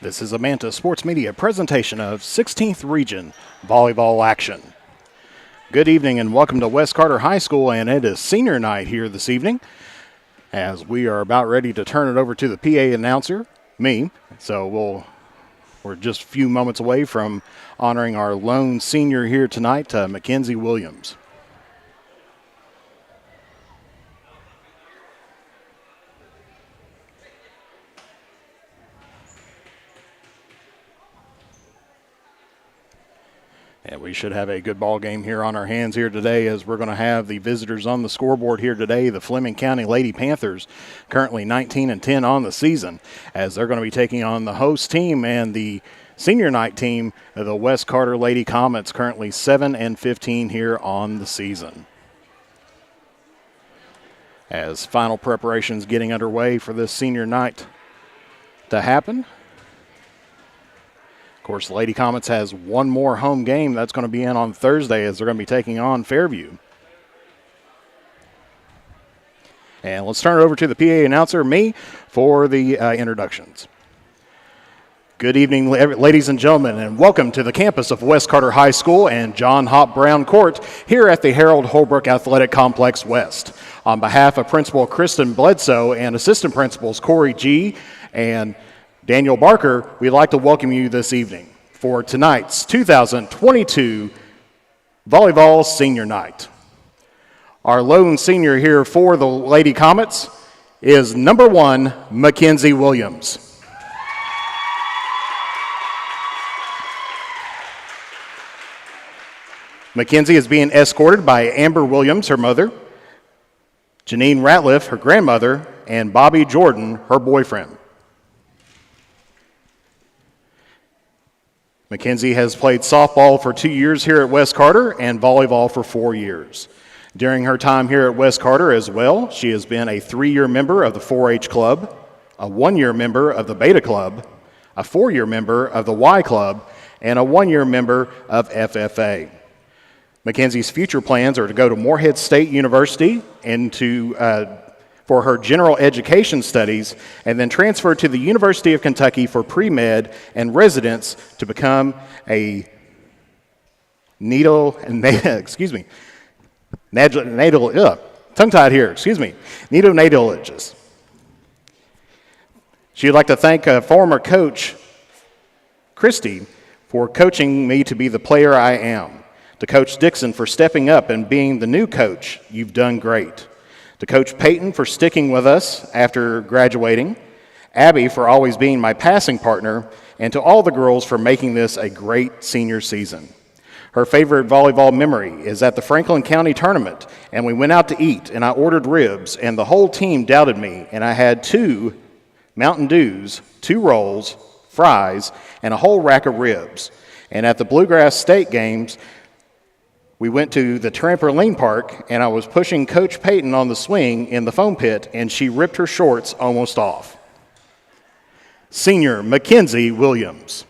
This is a Manta Sports Media presentation of 16th Region Volleyball Action. Good evening and welcome to West Carter High School, and it is senior night here this evening as we are about ready to turn it over to the PA announcer, me. So we're just a few moments away from honoring our lone senior here tonight, Mackenzie Williams. And we should have a good ball game here on our hands here today, as we're going to have the visitors on the scoreboard here today, the Fleming County Lady Panthers, currently 19-10 on the season, as they're going to be taking on the host team and the senior night team, the West Carter Lady Comets, currently 7-15 here on the season. As final preparations getting underway for this senior night to happen. Of course, Lady Comets has one more home game that's going to be in on Thursday, as they're going to be taking on Fairview. And let's turn it over to the PA announcer, me, for the introductions. Good evening, ladies and gentlemen, and welcome to the campus of West Carter High School and John Hop Brown Court here at the Harold Holbrook Athletic Complex West. On behalf of Principal Kristen Bledsoe and Assistant Principals Corey G. and Daniel Barker, we'd like to welcome you this evening for tonight's 2022 Volleyball Senior Night. Our lone senior here for the Lady Comets is number 1, Mackenzie Williams. Mackenzie is being escorted by Amber Williams, her mother, Janine Ratliff, her grandmother, and Bobby Jordan, her boyfriend. Mackenzie has played softball for 2 years here at West Carter and volleyball for 4 years. During her time here at West Carter as well, she has been a 3-year member of the 4-H Club, a 1-year member of the Beta Club, a 4-year member of the Y Club, and a 1-year member of FFA. Mackenzie's future plans are to go to Morehead State University and for her general education studies, and then transfer to the University of Kentucky for pre-med and residence to become a neonatologist. She'd like to thank former coach Christy for coaching me to be the player I am. To Coach Dixon for stepping up and being the new coach. You've done great. To Coach Payton for sticking with us after graduating, Abby for always being my passing partner, and to all the girls for making this a great senior season. Her favorite volleyball memory is at the Franklin County tournament, and we went out to eat, and I ordered ribs, and the whole team doubted me, and I had 2 Mountain Dews, 2 rolls, fries, and a whole rack of ribs. And at the Bluegrass State games, we went to the trampoline park, and I was pushing Coach Payton on the swing in the foam pit, and she ripped her shorts almost off. Senior Mackenzie Williams.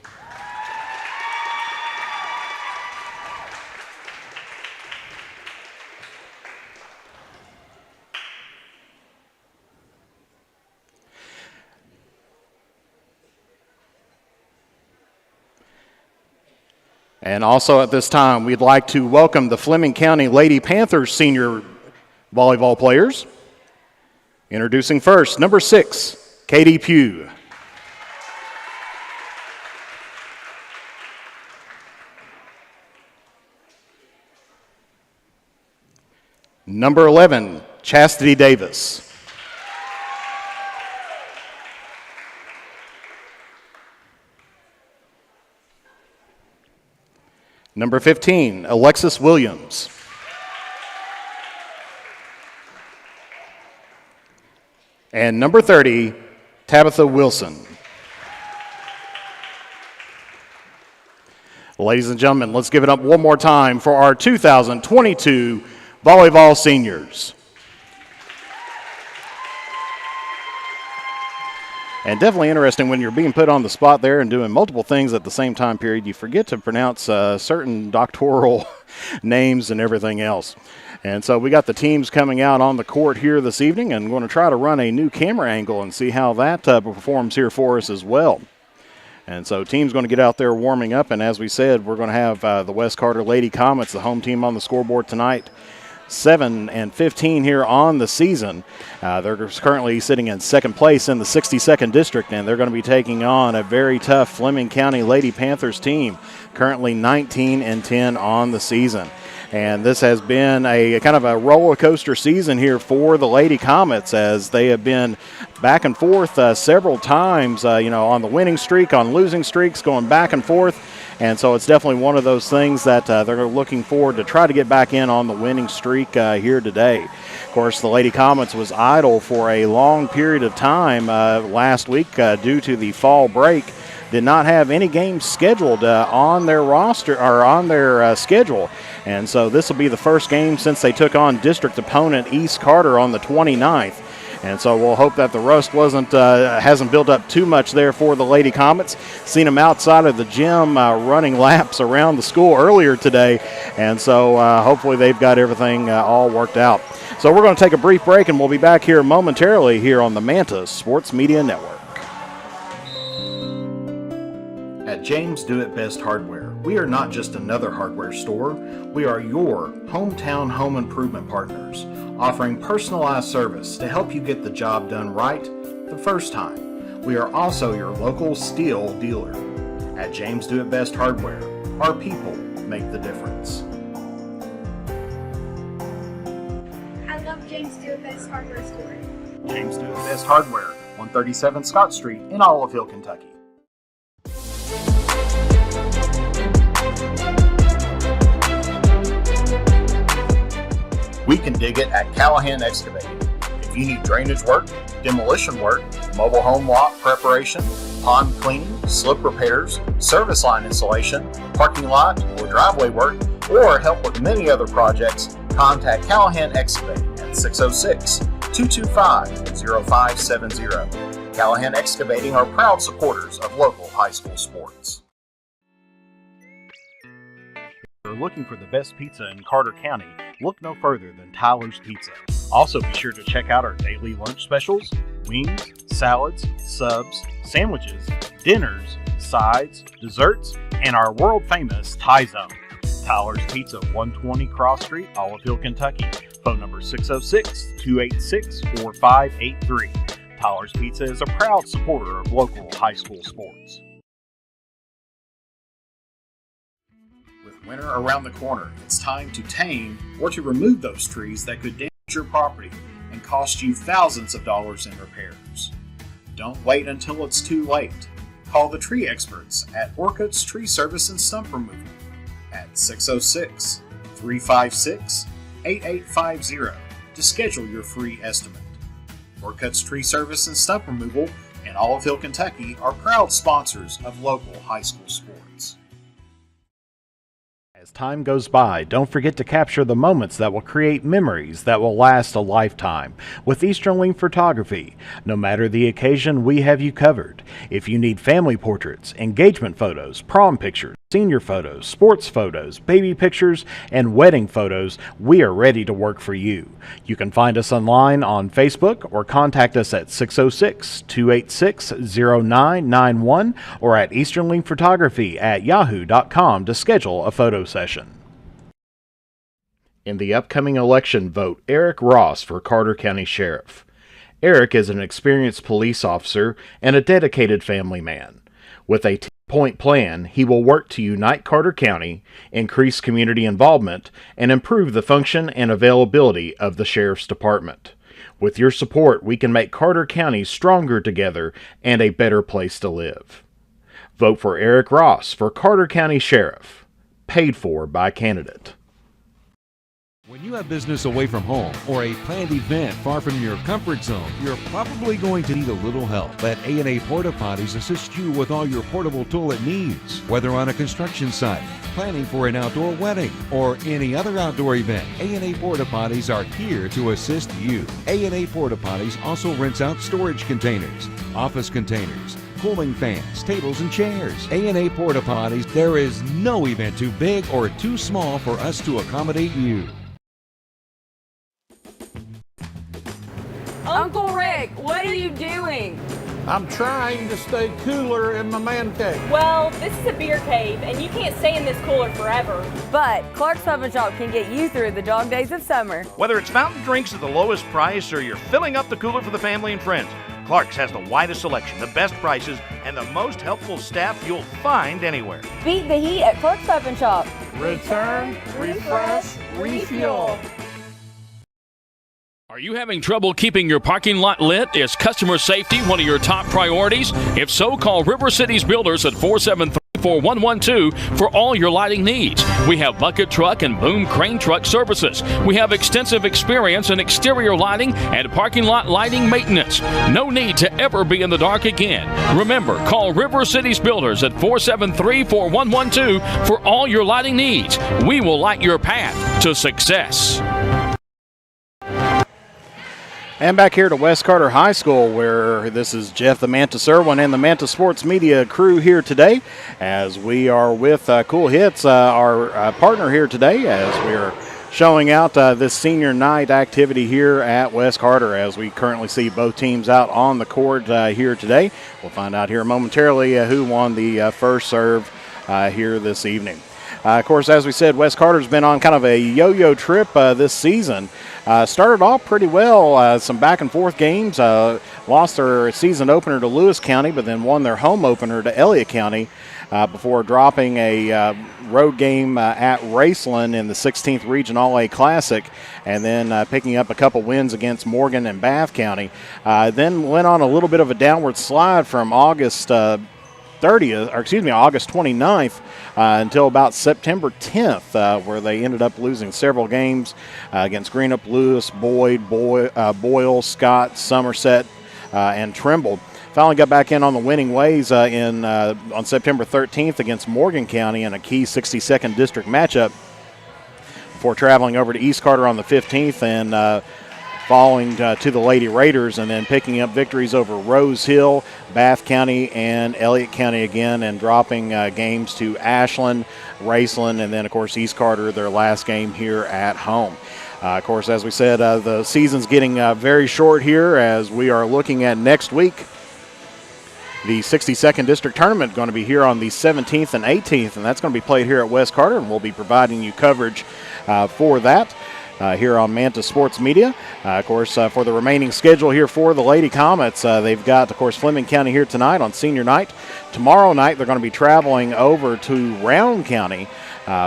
And also at this time, we'd like to welcome the Fleming County Lady Panthers senior volleyball players. Introducing first, number 6, Katie Pugh. Number 11, Chastity Davis. Number 15, Alexis Williams. And number 30, Tabitha Wilson. Ladies and gentlemen, let's give it up one more time for our 2022 volleyball seniors. And definitely interesting when you're being put on the spot there and doing multiple things at the same time period. You forget to pronounce certain doctoral names and everything else. And so we got the teams coming out on the court here this evening, and going to try to run a new camera angle and see how that performs here for us as well. And so team's going to get out there warming up, and as we said, we're going to have the West Carter Lady Comets, the home team, on the scoreboard tonight. 7-15 here on the season. They're currently sitting in second place in the 62nd district, and they're going to be taking on a very tough Fleming County Lady Panthers team, currently 19-10 on the season. And this has been a kind of a roller coaster season here for the Lady Comets, as they have been back and forth several times, on the winning streak, on losing streaks, going back and forth. And so it's definitely one of those things that they're looking forward to try to get back in on the winning streak here today. Of course, the Lady Comets was idle for a long period of time last week due to the fall break. Did not have any games scheduled on their roster or on their schedule. And so this will be the first game since they took on district opponent East Carter on the 29th. And so we'll hope that the rust hasn't built up too much there for the Lady Comets. Seen them outside of the gym running laps around the school earlier today. And so hopefully they've got everything all worked out. So we're going to take a brief break, and we'll be back here momentarily here on the Manta Sports Media Network. At James Do It Best Hardware, we are not just another hardware store. We are your hometown home improvement partners, offering personalized service to help you get the job done right the first time. We are also your local steel dealer. At James Do It Best Hardware, our people make the difference. I love James Do It Best Hardware store. James Do It Best Hardware, 137 Scott Street in Olive Hill, Kentucky. We can dig it at Callahan Excavating. If you need drainage work, demolition work, mobile home lot preparation, pond cleaning, slip repairs, service line installation, parking lot or driveway work, or help with many other projects, contact Callahan Excavating at 606-225-0570. Callahan Excavating are proud supporters of local high school sports. If you're looking for the best pizza in Carter County, look no further than Tyler's Pizza. Also be sure to check out our daily lunch specials, wings, salads, subs, sandwiches, dinners, sides, desserts, and our world famous Thai Zone. Tyler's Pizza, 120 Cross Street, Olive Hill, Kentucky. Phone number 606-286-4583. Tyler's Pizza is a proud supporter of local high school sports. With winter around the corner, it's time to tame or to remove those trees that could damage your property and cost you thousands of dollars in repairs. Don't wait until it's too late. Call the tree experts at Orcutt's Tree Service and Stump Removal at 606-356-8850 to schedule your free estimate. Orcutt's Tree Service and Stump Removal in Olive Hill, Kentucky are proud sponsors of local high school sports. As time goes by, don't forget to capture the moments that will create memories that will last a lifetime with Eastern Link Photography. No matter the occasion, we have you covered. If you need family portraits, engagement photos, prom pictures, senior photos, sports photos, baby pictures, and wedding photos, we are ready to work for you. You can find us online on Facebook or contact us at 606-286-0991 or at easternlinkphotography@yahoo.com to schedule a photo session. In the upcoming election, vote Eric Ross for Carter County Sheriff. Eric is an experienced police officer and a dedicated family man. With a 10-point plan, he will work to unite Carter County, increase community involvement, and improve the function and availability of the Sheriff's Department. With your support, we can make Carter County stronger together and a better place to live. Vote for Eric Ross for Carter County Sheriff. Paid for by candidate. When you have business away from home or a planned event far from your comfort zone, you're probably going to need a little help. Let A&A Porta Potties assist you with all your portable toilet needs. Whether on a construction site, planning for an outdoor wedding, or any other outdoor event, A&A Porta Potties are here to assist you. A&A Porta Potties also rents out storage containers, office containers, cooling fans, tables, and chairs. A&A Porta Potties, there is no event too big or too small for us to accommodate you. Uncle Rick, what are you doing? I'm trying to stay cooler in my man cave. Well, this is a beer cave, and you can't stay in this cooler forever. But Clark's Pub and Shop can get you through the dog days of summer. Whether it's fountain drinks at the lowest price or you're filling up the cooler for the family and friends, Clark's has the widest selection, the best prices, and the most helpful staff you'll find anywhere. Beat the heat at Clark's Pub and Shop. Return, refresh, refuel. Are you having trouble keeping your parking lot lit? Is customer safety one of your top priorities? If so, call River Cities Builders at 473-4112 for all your lighting needs. We have bucket truck and boom crane truck services. We have extensive experience in exterior lighting and parking lot lighting maintenance. No need to ever be in the dark again. Remember, call River Cities Builders at 473-4112 for all your lighting needs. We will light your path to success. And back here to West Carter High School, where this is Jeff the Manta Serwin and the Manta Sports Media crew here today, as we are with Cool Hits, our partner here today, as we're showing out this senior night activity here at West Carter, as we currently see both teams out on the court here today. We'll find out here momentarily who won the first serve here this evening. Of course, as we said, West Carter's been on kind of a yo-yo trip this season. Started off pretty well, some back-and-forth games. Lost their season opener to Lewis County, but then won their home opener to Elliott County before dropping a road game at Raceland in the 16th Region All-A Classic, and then picking up a couple wins against Morgan and Bath County. Then went on a little bit of a downward slide from August 29th until about September 10th, where they ended up losing several games against Greenup, Lewis, Boyd, Boyle, Scott, Somerset, and Trimble. Finally got back in on the winning ways on September 13th against Morgan County in a key 62nd district matchup before traveling over to East Carter on the 15th and falling to the Lady Raiders, and then picking up victories over Rose Hill, Bath County, and Elliott County again, and dropping games to Ashland, Raceland, and then, of course, East Carter, their last game here at home. Of course, as we said, the season's getting very short here as we are looking at next week. The 62nd District Tournament going to be here on the 17th and 18th, and that's going to be played here at West Carter, and we'll be providing you coverage for that. Here on Manta Sports Media. Of course, for the remaining schedule here for the Lady Comets, they've got, of course, Fleming County here tonight on senior night. Tomorrow night, they're going to be traveling over to Round County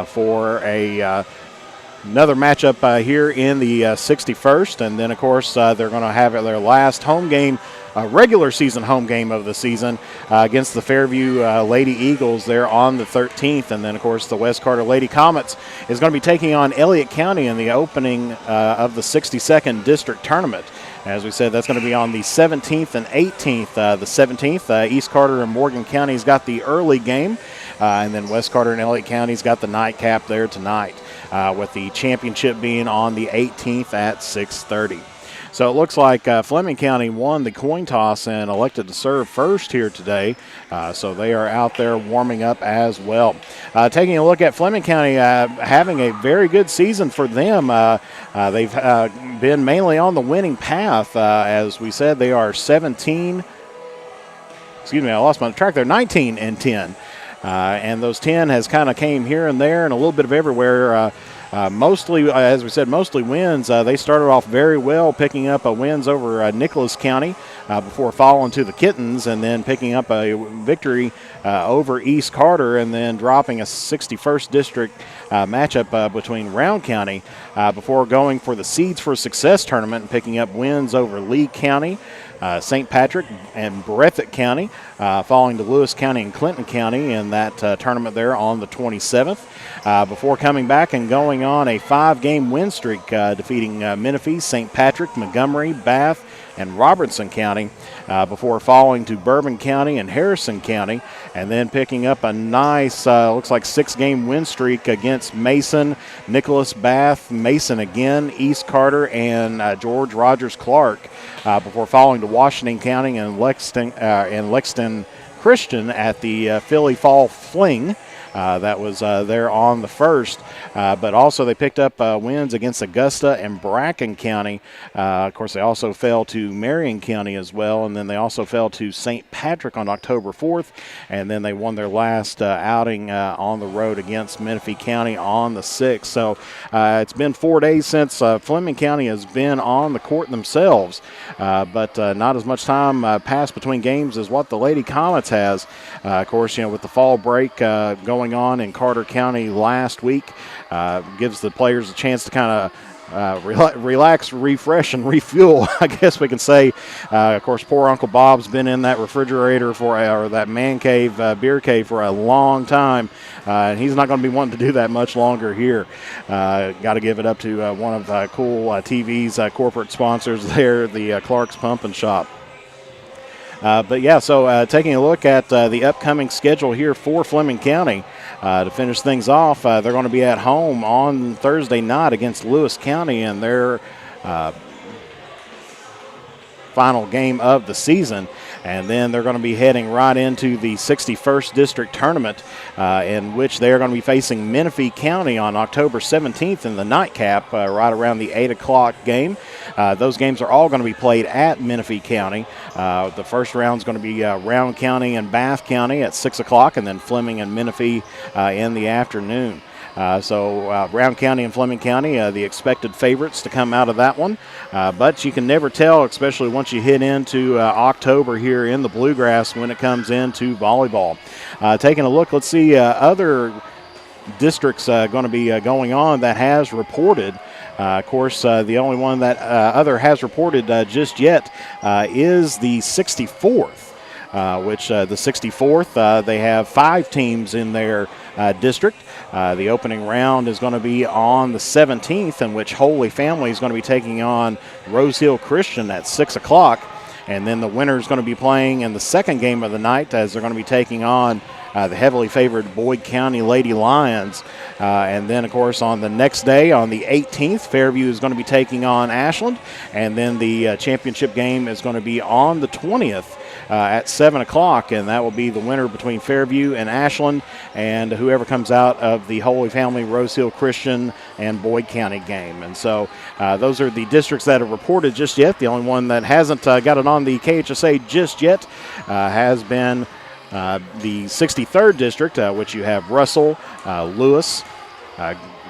for another matchup here in the 61st. And then, of course, they're going to have their last home game, regular season home game of the season against the Fairview Lady Eagles there on the 13th. And then, of course, the West Carter Lady Comets is going to be taking on Elliott County in the opening of the 62nd District Tournament. As we said, that's going to be on the 17th and 18th. The 17th, East Carter and Morgan County's got the early game, and then West Carter and Elliott County's got the nightcap there tonight, with the championship being on the 18th at 6:30. So it looks like Fleming County won the coin toss and elected to serve first here today. So they are out there warming up as well. Taking a look at Fleming County, having a very good season for them. They've been mainly on the winning path. As we said, they are 19 and 10. And those 10 has kind of came here and there and a little bit of everywhere. Mostly, as we said, mostly wins. They started off very well, picking up wins over Nicholas County before falling to the Kittens, and then picking up a victory over East Carter, and then dropping a 61st District matchup between Round County before going for the Seeds for Success tournament and picking up wins over Lee County, St. Patrick, and Breathitt County, falling to Lewis County and Clinton County in that tournament there on the 27th. Before coming back and going on a 5-game win streak, defeating Menifee, St. Patrick, Montgomery, Bath, and Robertson County, before falling to Bourbon County and Harrison County, and then picking up a nice, looks like 6-game win streak against Mason, Nicholas, Bath, Mason again, East Carter, and George Rogers Clark, before falling to Washington County and Lexington Christian at the Philly Fall Fling. That was there on the first. But also they picked up wins against Augusta and Bracken County. Of course, they also fell to Marion County as well, and then they also fell to St. Patrick on October 4th, and then they won their last outing on the road against Menifee County on the 6th. So it's been 4 days since Fleming County has been on the court themselves, but not as much time passed between games as what the Lady Comets has. Of course, with the fall break going on in Carter County last week, gives the players a chance to kind of relax, refresh, and refuel, I guess we can say. Of course, poor Uncle Bob's been in that refrigerator or that man cave, beer cave for a long time, and he's not going to be wanting to do that much longer here. Got to give it up to one of Cool TV's corporate sponsors there, the Clark's Pump and Shop. But yeah, so taking a look at the upcoming schedule here for Fleming County, to finish things off, they're going to be at home on Thursday night against Lewis County in their final game of the season. And then they're going to be heading right into the 61st District Tournament, in which they are going to be facing Menifee County on October 17th in the nightcap, right around the 8 o'clock game. Those games are all going to be played at Menifee County. The first round is going to be Round County and Bath County at 6 o'clock, and then Fleming and Menifee in the afternoon. So Round County and Fleming County, the expected favorites to come out of that one. But you can never tell, especially once you hit into October here in the Bluegrass when it comes into volleyball. Taking a look, let's see other districts going to be going on that has reported. Of course, the only one that other has reported just yet is the 64th, which the 64th, they have 5 teams in their district. The opening round is going to be on the 17th, in which Holy Family is going to be taking on Rose Hill Christian at 6 o'clock. And then the winner is going to be playing in the second game of the night, as they're going to be taking on the heavily favored Boyd County Lady Lions. And then, of course, on the next day, on the 18th, Fairview is going to be taking on Ashland. And then the championship game is going to be on the 20th. At 7 o'clock, and that will be the winner between Fairview and Ashland, and whoever comes out of the Holy Family, Rose Hill Christian, and Boyd County game. And so those are the districts that have reported just yet. The only one that hasn't got it on the KHSA just yet has been the 63rd district, which you have Russell, Lewis,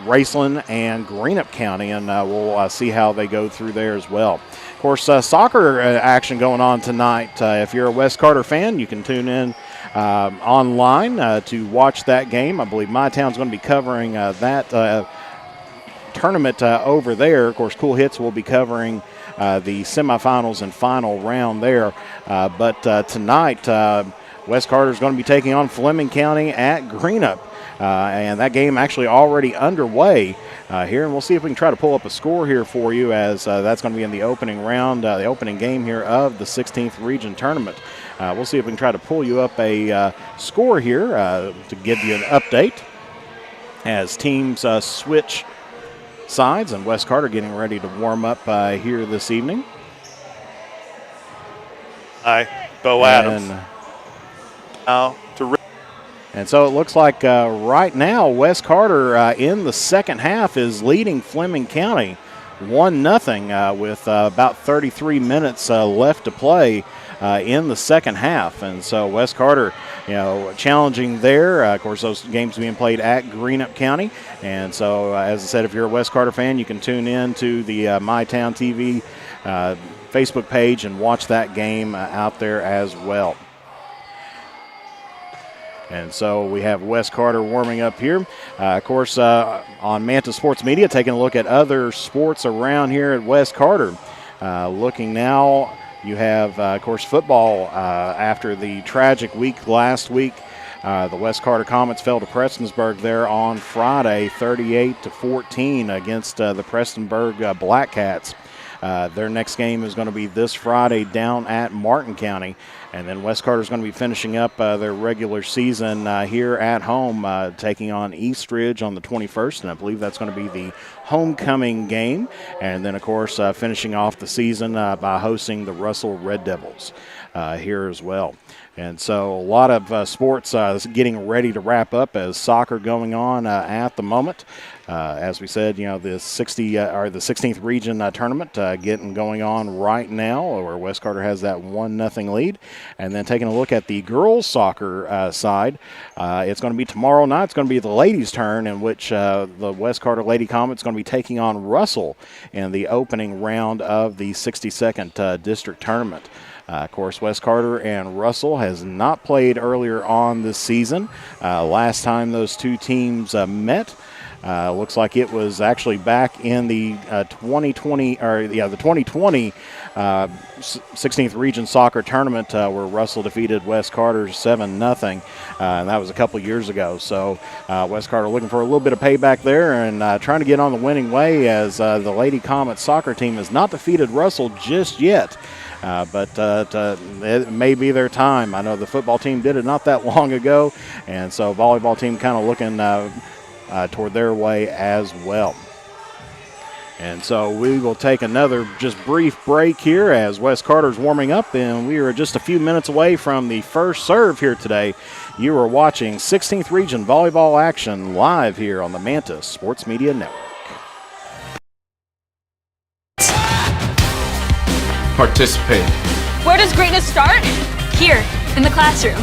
Raceland, and Greenup County, and we'll see how they go through there as well. Of course, soccer action going on tonight. If you're a West Carter fan, you can tune in online to watch that game. I believe My Town's going to be covering that tournament over there. Of course, Cool Hits will be covering the semifinals and final round there. But tonight, West Carter is going to be taking on Fleming County at Greenup. And that game actually already underway here, and we'll see if we can try to pull up a score here for you, as that's going to be in the opening round, the opening game here of the 16th Region Tournament. We'll see if we can try to pull you up a score here to give you an update as teams switch sides, and West Carter getting ready to warm up here this evening. Hi, Bo Adams. Now to And so it looks like right now West Carter in the second half is leading Fleming County 1-0 with about 33 minutes left to play in the second half. And so West Carter, challenging there. Of course, those games being played at Greenup County. And so, as I said, if you're a West Carter fan, you can tune in to the MyTown TV Facebook page and watch that game out there as well. And so we have West Carter warming up here. Of course, on Manta Sports Media, taking a look at other sports around here at West Carter. Looking now, you have, of course, football after the tragic week last week. The West Carter Comets fell to Prestonsburg there on Friday, 38-14 against the Prestonsburg Black Cats. Their next game is going to be this Friday down at Martin County. And then West Carter is going to be finishing up their regular season here at home, taking on Eastridge on the 21st. And I believe that's going to be the homecoming game. And then, of course, finishing off the season by hosting the Russell Red Devils here as well. And so a lot of sports getting ready to wrap up as soccer going on at the moment. As we said, the the 16th region tournament getting going on right now, where West Carter has that 1-0 lead. And then taking a look at the girls soccer side, it's going to be tomorrow night. It's going to be the ladies' turn, in which the West Carter Lady Comet's going to be taking on Russell in the opening round of the 62nd district tournament. Of course, West Carter and Russell has not played earlier on this season. Last time those two teams met, looks like it was actually back in the 2020 16th Region Soccer Tournament, where Russell defeated West Carter 7-0, and that was a couple years ago. So West Carter looking for a little bit of payback there and trying to get on the winning way, as the Lady Comet soccer team has not defeated Russell just yet. But it may be their time. I know the football team did it not that long ago, and so volleyball team kind of looking toward their way as well. And so we will take another just brief break here as West Carter's warming up, and we are just a few minutes away from the first serve here today. You are watching 16th Region Volleyball action live here on the Mantis Sports Media Network. Participate. Where does greatness start? Here, in the classroom.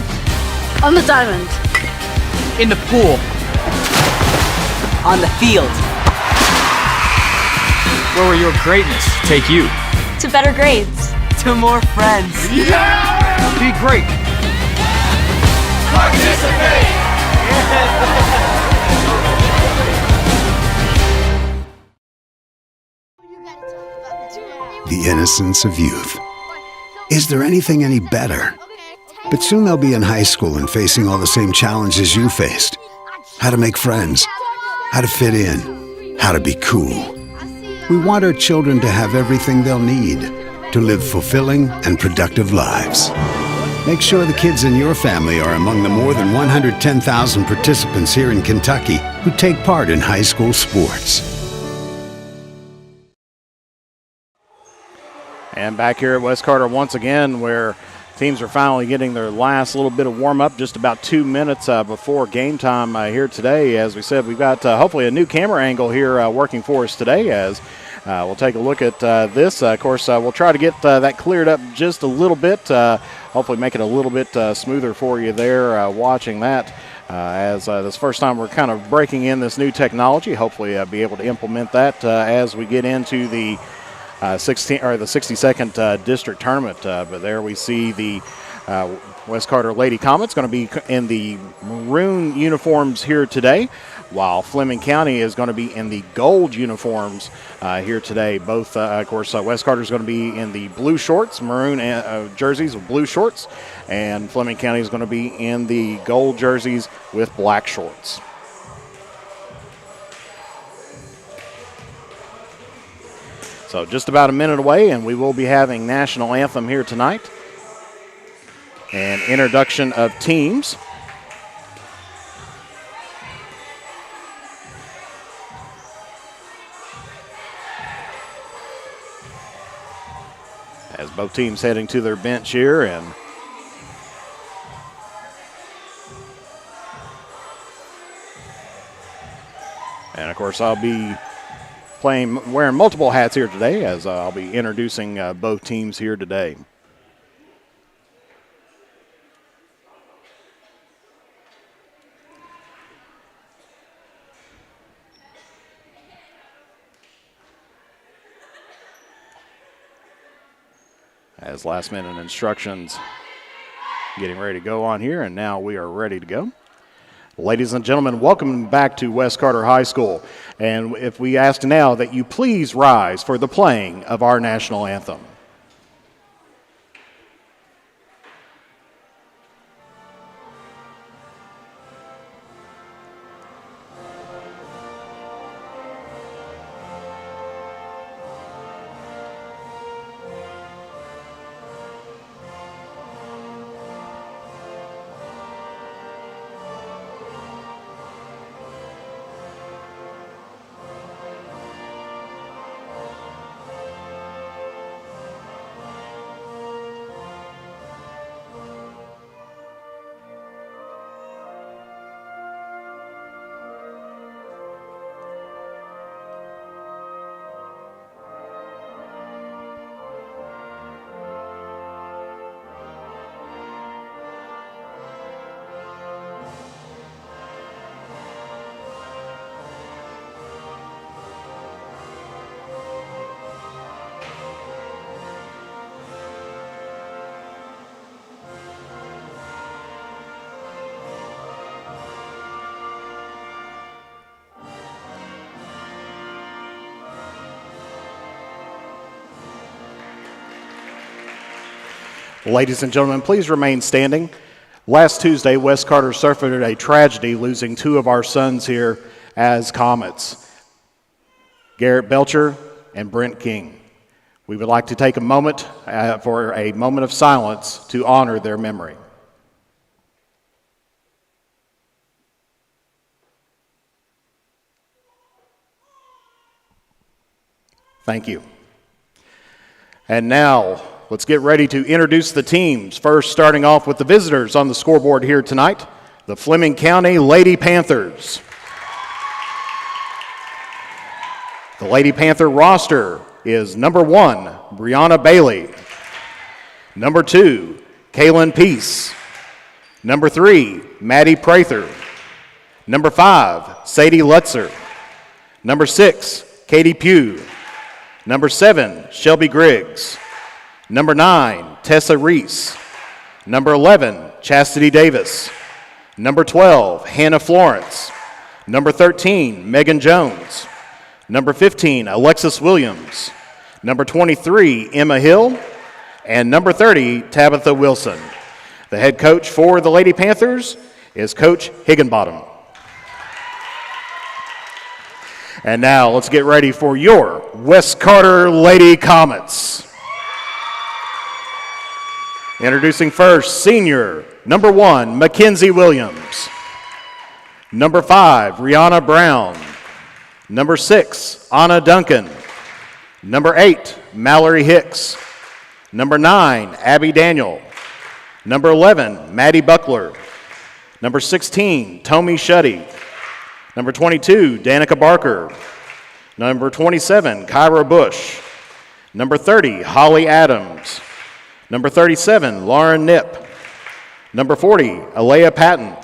On the diamond. In the pool. On the field. Where will your greatness take you? To better grades. To more friends. Yeah! Be great. Participate! The innocence of youth. Is there anything any better? But soon they'll be in high school and facing all the same challenges you faced. How to make friends, how to fit in, how to be cool. We want our children to have everything they'll need to live fulfilling and productive lives. Make sure the kids in your family are among the more than 110,000 participants here in Kentucky who take part in high school sports. And back here at West Carter once again, where teams are finally getting their last little bit of warm-up, just about 2 minutes before game time here today. As we said, we've got hopefully a new camera angle here working for us today, as we'll take a look at this. Of course, we'll try to get that cleared up just a little bit, hopefully make it a little bit smoother for you there watching that. As this first time we're kind of breaking in this new technology, hopefully be able to implement that as we get into the 62nd district tournament. But there we see the West Carter Lady Comets going to be in the maroon uniforms here today, while Fleming County is going to be in the gold uniforms here today. Both, of course, West Carter is going to be in the blue shorts, maroon jerseys with blue shorts, and Fleming County is going to be in the gold jerseys with black shorts. So just about a minute away, and we will be having National Anthem here tonight. And introduction of teams. As both teams heading to their bench here, and of course I'll be wearing multiple hats here today, as I'll be introducing both teams here today. As last minute instructions getting ready to go on here, and now we are ready to go. Ladies and gentlemen, welcome back to West Carter High School. And if we ask now that you please rise for the playing of our national anthem. Ladies and gentlemen, please remain standing. Last Tuesday, West Carter suffered a tragedy, losing two of our sons here as Comets, Garrett Belcher and Brent King. We would like to take a moment for a moment of silence to honor their memory. Thank you. And now, let's get ready to introduce the teams. First, starting off with the visitors on the scoreboard here tonight, the Fleming County Lady Panthers. The Lady Panther roster is number 1, Brianna Bailey. Number 2, Kaylin Peace. Number 3, Maddie Prather. Number 5, Sadie Lutzer. Number 6, Katie Pugh. Number 7, Shelby Griggs. Number 9, Tessa Reese. Number 11, Chastity Davis. Number 12, Hannah Florence. Number 13, Megan Jones. Number 15, Alexis Williams. Number 23, Emma Hill. And number 30, Tabitha Wilson. The head coach for the Lady Panthers is Coach Higginbottom. And now let's get ready for your West Carter Lady Comets. Introducing first, senior, number 1, Mackenzie Williams. Number 5, Rihanna Brown. Number 6, Anna Duncan. Number 8, Mallory Hicks. Number 9, Abby Daniel. Number 11, Maddie Buckler. Number 16, Tommy Shuddy. Number 22, Danica Barker. Number 27, Kyra Bush. Number 30, Holly Adams. Number 37, Lauren Nipp. Number 40, Alea Patton.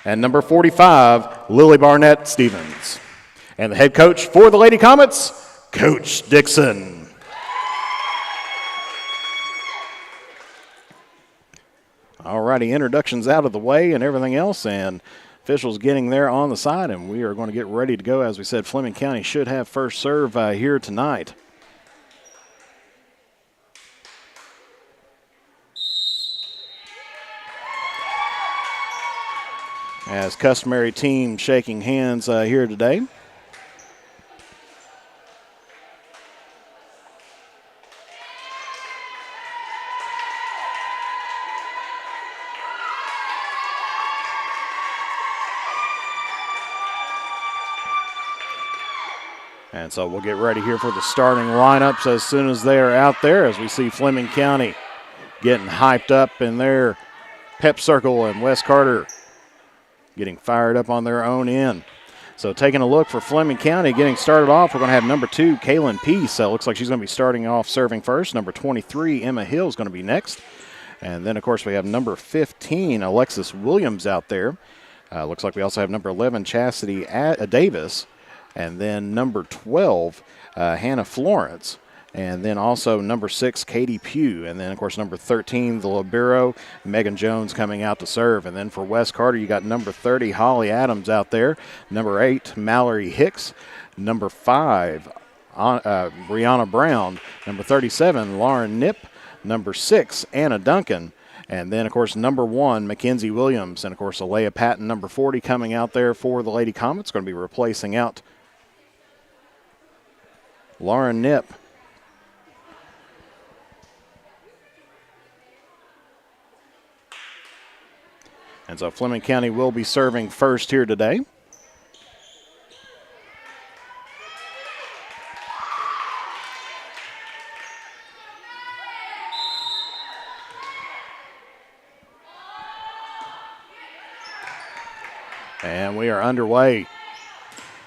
And number 45, Lily Barnett Stevens. And the head coach for the Lady Comets, Coach Dixon. All righty, introductions out of the way and everything else, and officials getting there on the side, and we are going to get ready to go. As we said, Fleming County should have first serve here tonight. As customary team shaking hands here today. And so we'll get ready here for the starting lineups as soon as they are out there, as we see Fleming County getting hyped up in their pep circle and West Carter getting fired up on their own end. So taking a look for Fleming County getting started off, we're going to have number 2, Kaylin Peace. Looks like she's going to be starting off serving first. Number 23, Emma Hill is going to be next. And then, of course, we have number 15, Alexis Williams out there. Looks like we also have number 11, Chastity Davis. And then number 12, Hannah Florence. And then also number 6, Katie Pugh. And then, of course, number 13, the libero, Megan Jones coming out to serve. And then for West Carter, you got number 30, Holly Adams out there. Number 8, Mallory Hicks. Number 5, Brianna Brown. Number 37, Lauren Nipp. Number 6, Anna Duncan. And then, of course, number 1, Mackenzie Williams. And, of course, Alea Patton, number 40, coming out there for the Lady Comets. Going to be replacing out Lauren Nipp. And so Fleming County will be serving first here today. And we are underway.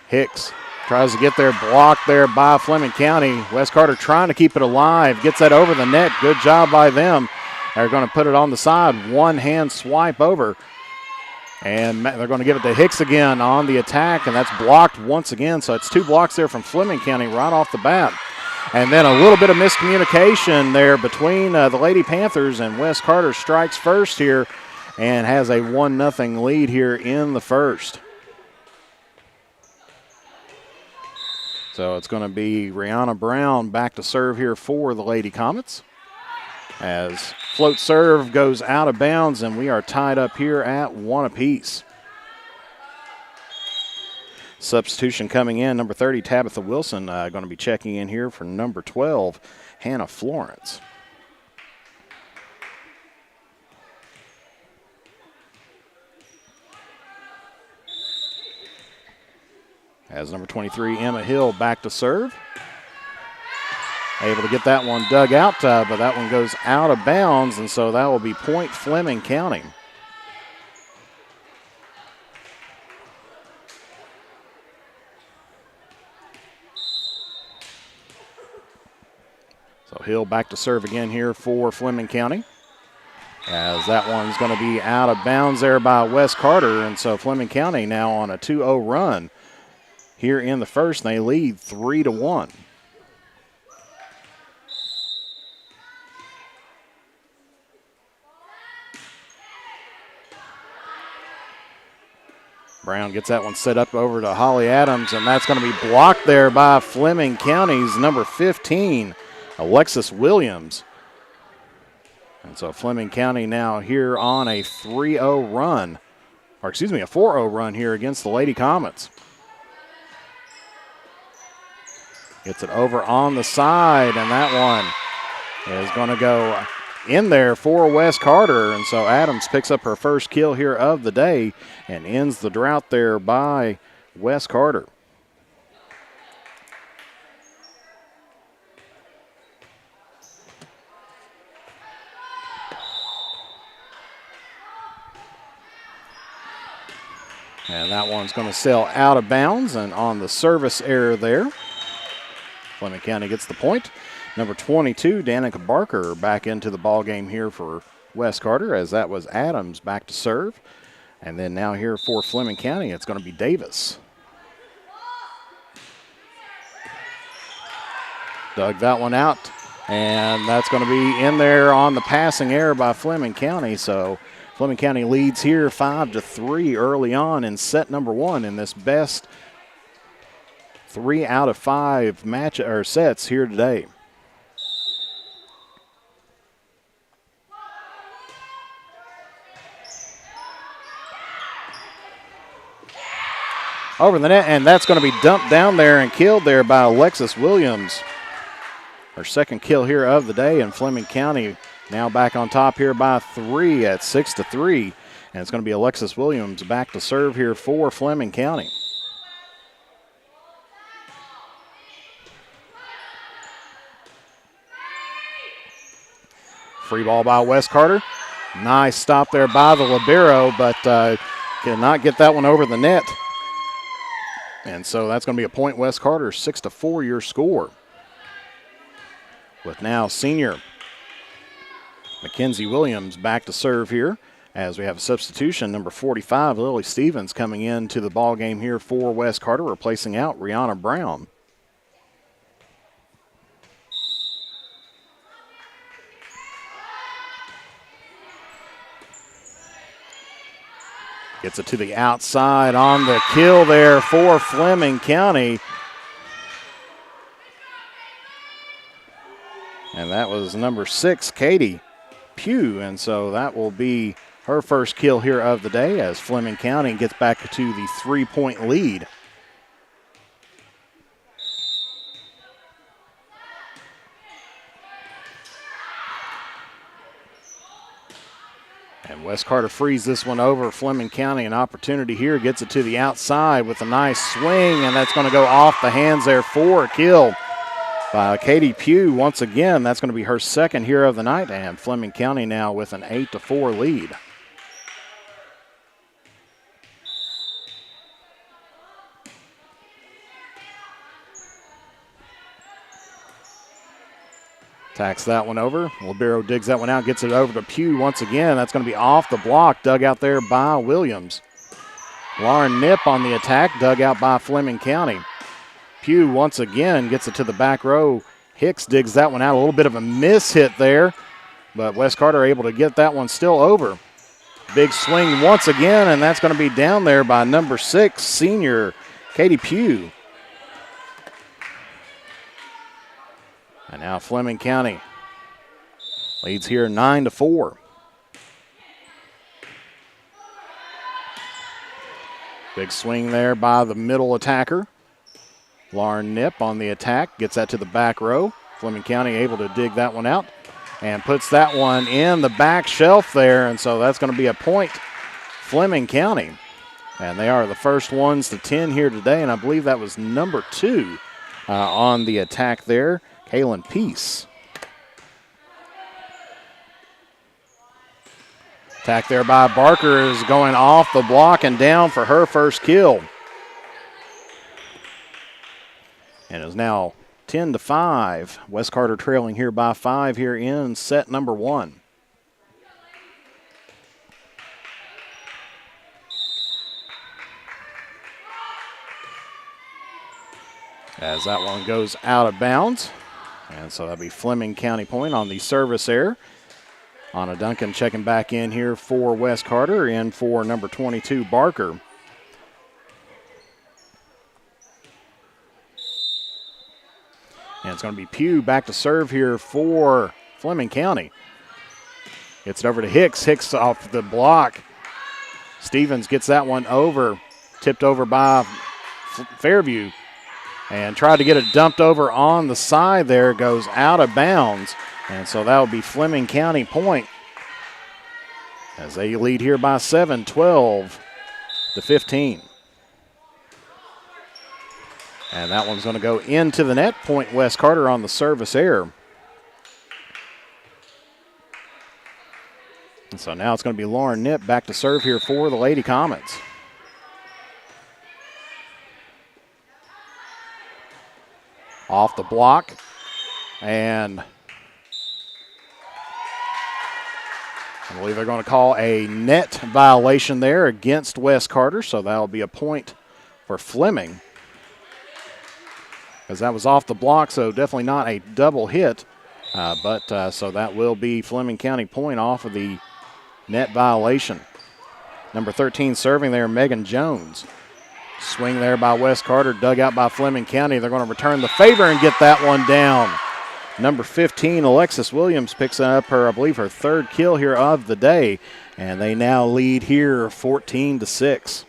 Hicks tries to get there, blocked there by Fleming County. West Carter trying to keep it alive, gets that over the net. Good job by them. They're going to put it on the side, one-hand swipe over. And they're going to give it to Hicks again on the attack, and that's blocked once again. So it's 2 blocks there from Fleming County right off the bat. And then a little bit of miscommunication there between the Lady Panthers, and West Carter strikes first here and has a 1-0 lead here in the first. So it's going to be Rihanna Brown back to serve here for the Lady Comets, as float serve goes out of bounds, and we are tied up here at 1 apiece. Substitution coming in, number 30, Tabitha Wilson, going to be checking in here for number 12, Hannah Florence. As number 23, Emma Hill, back to serve. Able to get that one dug out, but that one goes out of bounds, and so that will be point Fleming County. So Hill back to serve again here for Fleming County, as that one's going to be out of bounds there by Wes Carter, and so Fleming County now on a 2-0 run here in the first, and they lead 3-1. Brown gets that one set up over to Holly Adams, and that's going to be blocked there by Fleming County's number 15, Alexis Williams. And so Fleming County now here on a 3-0 run, or excuse me, a 4-0 run here against the Lady Comets. Gets it over on the side, and that one is going to go in there for Wes Carter, and so Adams picks up her first kill here of the day and ends the drought there by Wes Carter. And that one's going to sail out of bounds, and on the service error there, Fleming County gets the point. Number 22, Danica Barker, back into the ball game here for Wes Carter, as that was Adams back to serve. And then now here for Fleming County, it's going to be Davis. Dug that one out, and that's going to be in there on the passing error by Fleming County. So Fleming County leads here 5-3 early on in set number 1 in this best 3 out of 5 sets here today. Over the net, and that's going to be dumped down there and killed there by Alexis Williams. Her second kill here of the day, and Fleming County now back on top here by 3 at 6-3. And it's going to be Alexis Williams back to serve here for Fleming County. Free ball by Wes Carter. Nice stop there by the libero, but cannot get that one over the net. And so that's going to be a point Wes Carter, 6-4 your score. With now senior Mackenzie Williams back to serve here, as we have a substitution. Number 45, Lily Stevens, coming into the ball game here for Wes Carter, replacing out Rihanna Brown. Gets it to the outside on the kill there for Fleming County. And that was number 6, Katie Pugh. And so that will be her first kill here of the day as Fleming County gets back to the 3-point lead. And Wes Carter frees this one over. Fleming County an opportunity here. Gets it to the outside with a nice swing, and that's going to go off the hands there for a kill by Katie Pugh. Once again, that's going to be her second here of the night, and Fleming County now with an 8-4 lead. Tacks that one over. Libero digs that one out, gets it over to Pugh once again. That's going to be off the block, dug out there by Williams. Lauren Nip on the attack, dug out by Fleming County. Pugh once again gets it to the back row. Hicks digs that one out. A little bit of a miss hit there, but Wes Carter able to get that one still over. Big swing once again, and that's going to be down there by number 6, senior Katie Pugh. And now Fleming County Leads here 9-4. Big swing there by the middle attacker. Lauren Knipp on the attack, gets that to the back row. Fleming County able to dig that one out and puts that one in the back shelf there, and so that's going to be a point, Fleming County. And they are the first ones to 10 here today, and I believe that was number 2 on the attack there, Kaylin Peace. Attack there by Barker is going off the block and down for her first kill. And it's now 10-5. West Carter trailing here by 5 here in set number 1. As that one goes out of bounds. And so that'll be Fleming County point on the service error. Anna Duncan checking back in here for West Carter, in for number 22, Barker. And it's going to be Pugh back to serve here for Fleming County. Gets it over to Hicks. Hicks off the block. Stevens gets that one over. Tipped over by Fairview. And tried to get it dumped over on the side there. Goes out of bounds. And so that will be Fleming County point. As they lead here by 7, 12-15. And that one's going to go into the net. Point West Carter on the service error. And so now it's going to be Lauren Knipp back to serve here for the Lady Comets. Off the block. And I believe they're going to call a net violation there against West Carter. So that'll be a point for Fleming. Because that was off the block, so definitely not a double hit. So that will be Fleming County point off of the net violation. Number 13 serving there, Megan Jones. Swing there by West Carter, dug out by Fleming County. They're going to return the favor and get that one down. Number 15, Alexis Williams, picks up her, I believe, her third kill here of the day. And they now lead here 14-6.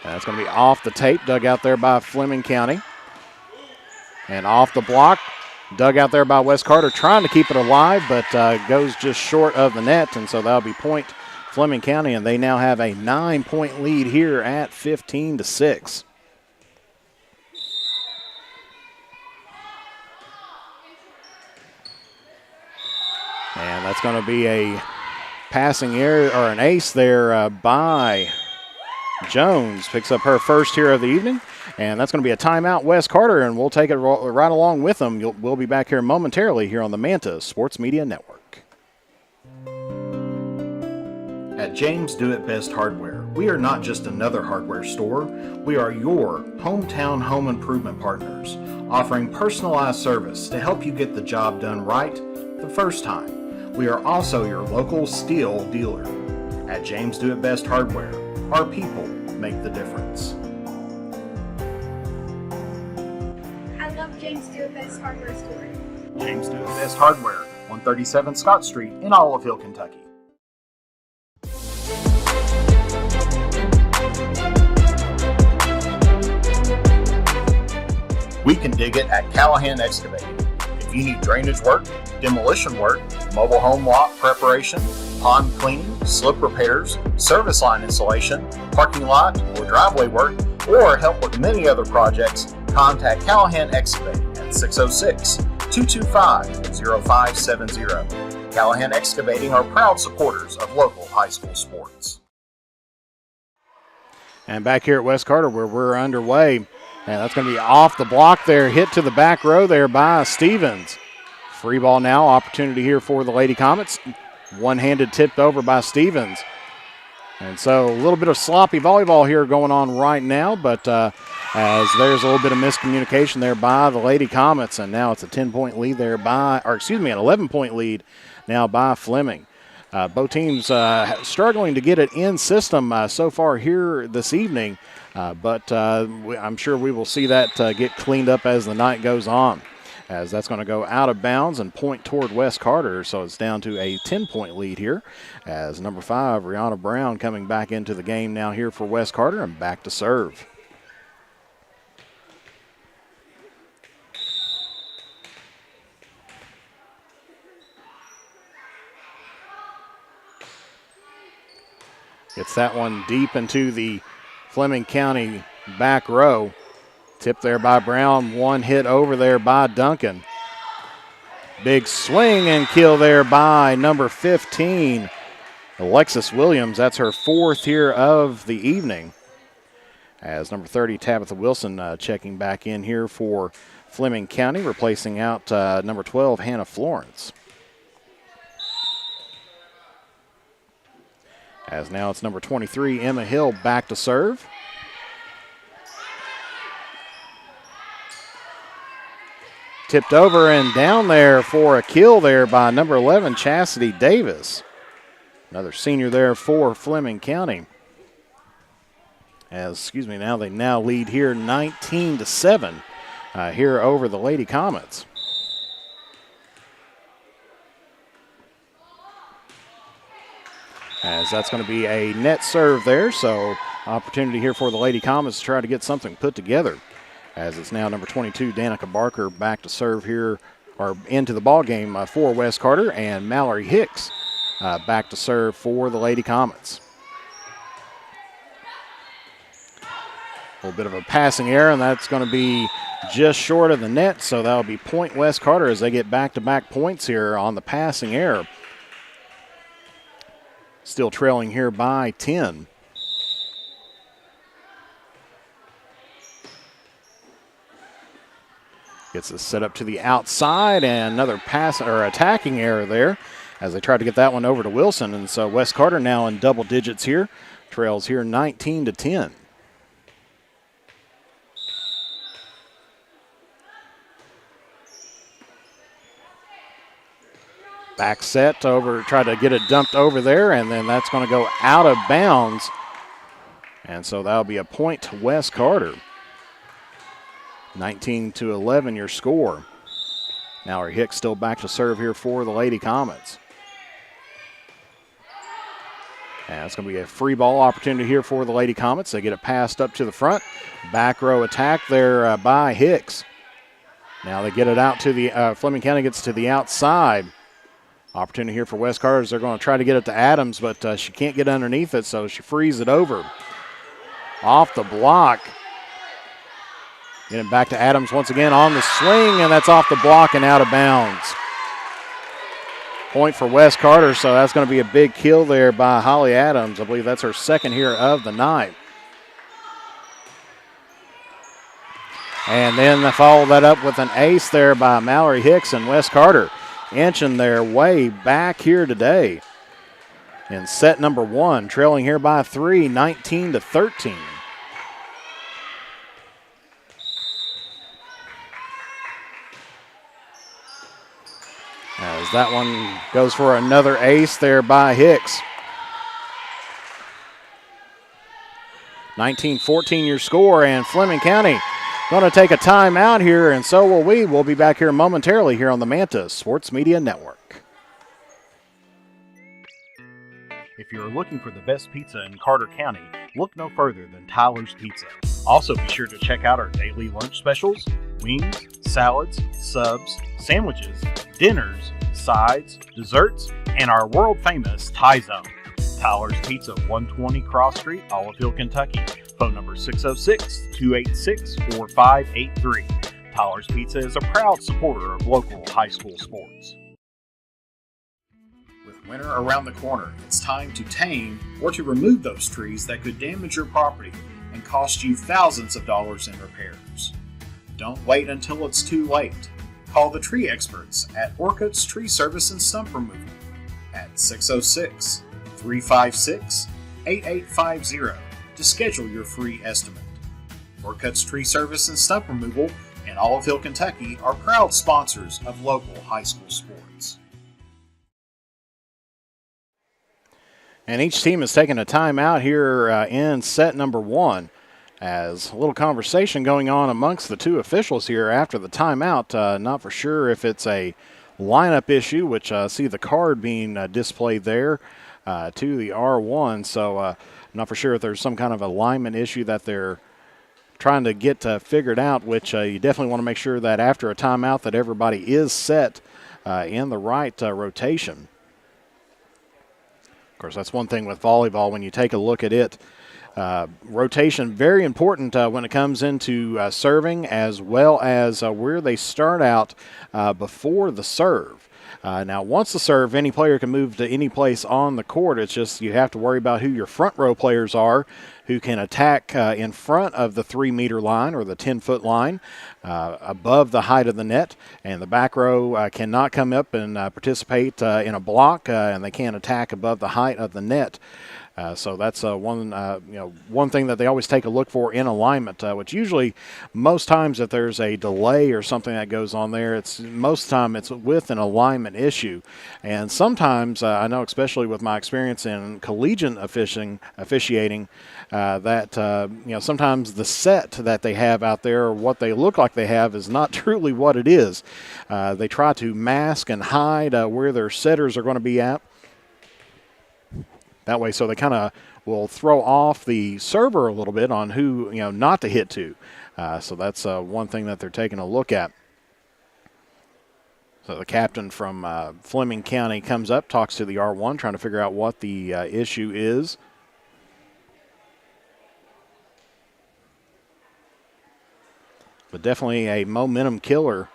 That's going to be off the tape, dug out there by Fleming County. And off the block, dug out there by West Carter, trying to keep it alive, but goes just short of the net, and so that'll be point Fleming County, and they now have a 9-point lead here at 15-6. And that's going to be a passing error, or an ace there by Jones. Picks up her first here of the evening, and that's going to be a timeout, West Carter, and we'll take it right along with them. We'll be back here momentarily here on the Manta Sports Media Network. At James Do It Best Hardware, we are not just another hardware store. We are your hometown home improvement partners, offering personalized service to help you get the job done right the first time. We are also your local steel dealer. At James Do It Best Hardware, our people make the difference. I love James Do It Best Hardware Store. James Do It Best Hardware, 137 Scott Street in Olive Hill, Kentucky. We can dig it at Callahan Excavating. If you need drainage work, demolition work, mobile home lot preparation, pond cleaning, slip repairs, service line installation, parking lot or driveway work, or help with many other projects, contact Callahan Excavating at 606-225-0570. Callahan Excavating are proud supporters of local high school sports. And back here at West Carter where we're underway, and that's going to be off the block there, hit to the back row there by Stevens. Free ball now, opportunity here for the Lady Comets. One-handed tipped over by Stevens. And so a little bit of sloppy volleyball here going on right now, but as there's a little bit of miscommunication there by the Lady Comets, and now it's a 10-point lead there by, or excuse me, an 11-point lead now by Fleming. Both teams struggling to get it in system so far here this evening, but I'm sure we will see that get cleaned up as the night goes on, as that's going to go out of bounds and point toward West Carter. So it's down to a 10-point lead here, as number 5, Rihanna Brown, coming back into the game now here for West Carter and back to serve. Gets that one deep into the Fleming County back row. Tipped there by Brown. One hit over there by Duncan. Big swing and kill there by number 15, Alexis Williams. That's her 4th here of the evening. As number 30, Tabitha Wilson, checking back in here for Fleming County, replacing out number 12, Hannah Florence. As now it's number 23, Emma Hill, back to serve. Tipped over and down there for a kill there by number 11, Chastity Davis. Another senior there for Fleming County. Now they lead here 19-7 here over the Lady Comets. As that's going to be a net serve there, so opportunity here for the Lady Comets to try to get something put together. As it's now number 22, Danica Barker, back to serve here, or into the ball game for West Carter, and Mallory Hicks back to serve for the Lady Comets. A little bit of a passing error, and that's going to be just short of the net, so that'll be point West Carter as they get back-to-back points here on the passing error. Still trailing here by 10. Gets this set up to the outside, and another pass or attacking error there as they try to get that one over to Wilson. And so West Carter now in double digits here, trails here 19-10. Back set over, try to get it dumped over there, and then that's going to go out of bounds. And so that'll be a point to West Carter. 19-11 your score. Mallory Hicks still back to serve here for the Lady Comets. And it's going to be a free ball opportunity here for the Lady Comets. They get it passed up to the front. Back row attack there by Hicks. Now they get it out to the, Fleming County gets to the outside. Opportunity here for West Carter as they're going to try to get it to Adams, but she can't get underneath it, so she frees it over. Off the block. Getting back to Adams once again on the swing, and that's off the block and out of bounds. Point for West Carter, so that's going to be a big kill there by Holly Adams. I believe that's her 2nd here of the night. And then they follow that up with an ace there by Mallory Hicks, and West Carter inching their way back here today in set number 1, trailing here by 3, 19-13. As that one goes for another ace there by Hicks. 19-14 your score, and Fleming County going to take a timeout here, and so will we. We'll be back here momentarily here on the Manta Sports Media Network. If you're looking for the best pizza in Carter County, look no further than Tyler's Pizza. Also be sure to check out our daily lunch specials, wings, salads, subs, sandwiches, dinners, sides, desserts, and our world-famous Thai Zone. Tyler's Pizza, 120 Cross Street, Olive Hill, Kentucky. Phone number 606-286-4583. Tyler's Pizza is a proud supporter of local high school sports. With winter around the corner, it's time to tame or to remove those trees that could damage your property and cost you thousands of dollars in repairs. Don't wait until it's too late. Call the tree experts at Orcutt's Tree Service and Stump Removal at 606-356-8850 to schedule your free estimate. Orcutt's Tree Service and Stump Removal in Olive Hill, Kentucky are proud sponsors of local high school sports. And each team is taking a timeout here in set number one, as a little conversation going on amongst the two officials here after the timeout. Not for sure if it's a lineup issue, which I see the card being displayed there to the R1. So not for sure if there's some kind of alignment issue that they're trying to get figured out, which you definitely want to make sure that after a timeout that everybody is set in the right rotation. Of course, that's one thing with volleyball when you take a look at it. Rotation, very important when it comes into serving, as well as where they start out before the serve. Now, once the serve, any player can move to any place on the court. It's just you have to worry about who your front row players are, who can attack in front of the 3-meter line or the 10-foot line above the height of the net. And the back row cannot come up and participate in a block, and they can't attack above the height of the net. So that's one thing that they always take a look for in alignment, which usually most times if there's a delay or something that goes on there, most of the time it's with an alignment issue. And sometimes I know, especially with my experience in collegiate officiating, that sometimes the set that they have out there, or what they look like they have, is not truly what it is. They try to mask and hide where their setters are going to be at. That way, so they kind of will throw off the server a little bit on who, not to hit to. So that's one thing that they're taking a look at. So the captain from Fleming County comes up, talks to the R1, trying to figure out what the issue is. But definitely a momentum killer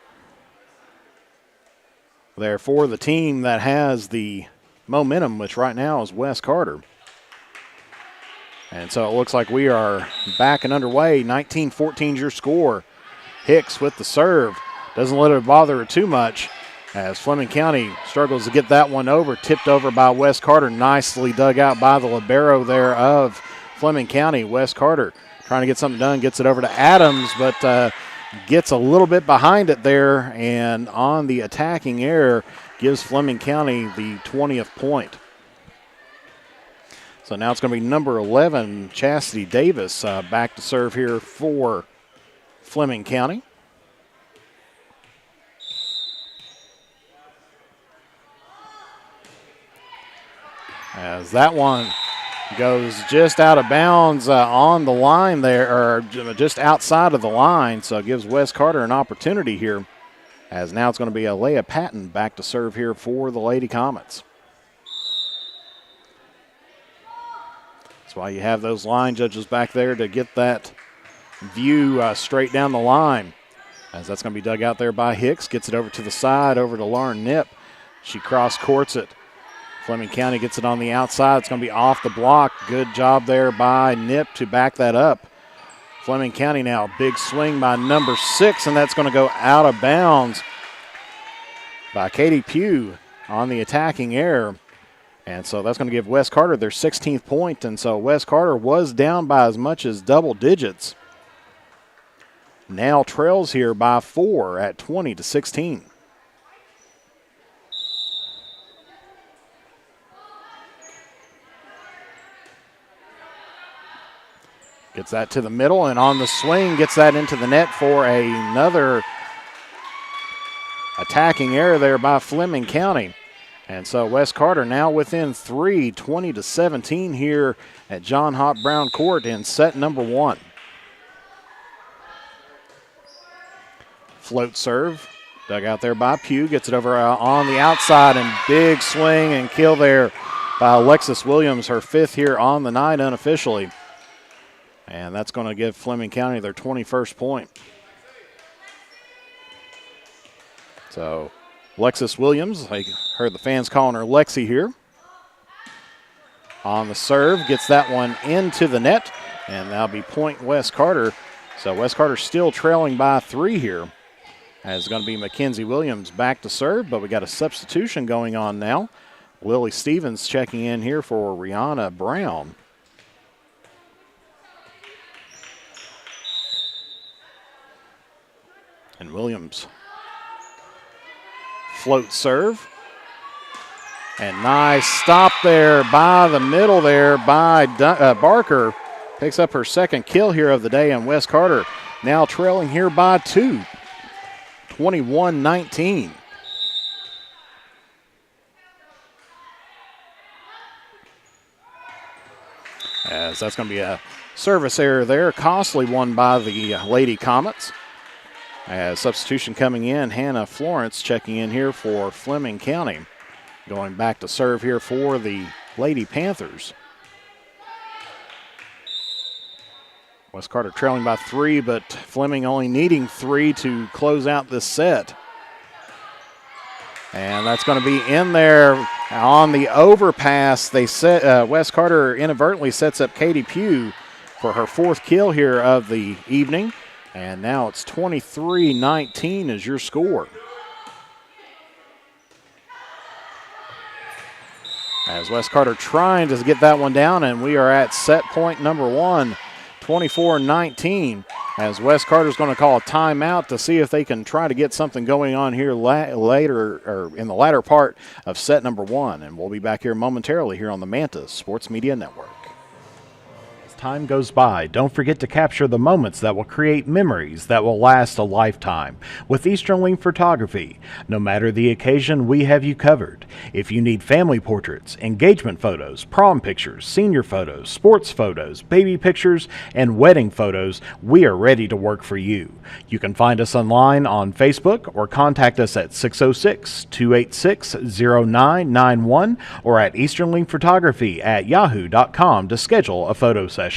there for the team that has the momentum, which right now is Wes Carter. And so it looks like we are back and underway. 19-14 your score. Hicks with the serve. Doesn't let it bother her too much as Fleming County struggles to get that one over. Tipped over by Wes Carter. Nicely dug out by the libero there of Fleming County. Wes Carter trying to get something done. Gets it over to Adams, but gets a little bit behind it there. And on the attacking error, gives Fleming County the 20th point. So now it's going to be number 11, Chastity Davis, back to serve here for Fleming County. As that one goes just out of bounds on the line there, or just outside of the line, so it gives Wes Carter an opportunity here. As now it's going to be Alea Patton back to serve here for the Lady Comets. That's why you have those line judges back there to get that view straight down the line. As that's going to be dug out there by Hicks. Gets it over to the side, over to Lauren Knipp. She cross-courts it. Fleming County gets it on the outside. It's going to be off the block. Good job there by Knipp to back that up. Fleming County now, big swing by number 6, and that's going to go out of bounds by Katie Pugh on the attacking error. And so that's going to give Wes Carter their 16th point, and so Wes Carter was down by as much as double digits. Now trails here by 4 at 20-16. Gets that to the middle, and on the swing, gets that into the net for another attacking error there by Fleming County. And so Wes Carter now within 3, 20-17 here at John Hop Brown Court in set number 1. Float serve, dug out there by Pugh, gets it over on the outside, and big swing and kill there by Alexis Williams, her 5th here on the night unofficially. And that's going to give Fleming County their 21st point. So Alexis Williams, I heard the fans calling her Lexi here. On the serve, gets that one into the net, and that'll be point Wes Carter. So Wes Carter still trailing by 3 here. And it's going to be Mackenzie Williams back to serve, but we got a substitution going on now. Lily Stevens checking in here for Rihanna Brown. And Williams float serve. And nice stop there by the middle there by Barker. Picks up her second kill here of the day, and West Carter now trailing here by 2, 21-19. As that's going to be a service error there. Costly one by the Lady Comets. As substitution coming in, Hannah Florence checking in here for Fleming County. Going back to serve here for the Lady Panthers. West Carter trailing by 3, but Fleming only needing 3 to close out this set. And that's going to be in there on the overpass. They set West Carter inadvertently sets up Katie Pugh for her 4th kill here of the evening. And now it's 23-19 is your score. As West Carter trying to get that one down, and we are at set point number 1, 24-19. As West Carter's going to call a timeout to see if they can try to get something going on here later, or in the latter part of set number 1. And we'll be back here momentarily here on the Manta Sports Media Network. Time goes by, don't forget to capture the moments that will create memories that will last a lifetime with Easternling Photography. No matter the occasion, we have you covered. If you need family portraits, engagement photos, prom pictures, senior photos, sports photos, baby pictures, and wedding photos, we are ready to work for you. You can find us online on Facebook or contact us at 606-286-0991 or at easternlingphotography@yahoo.com to schedule a photo session.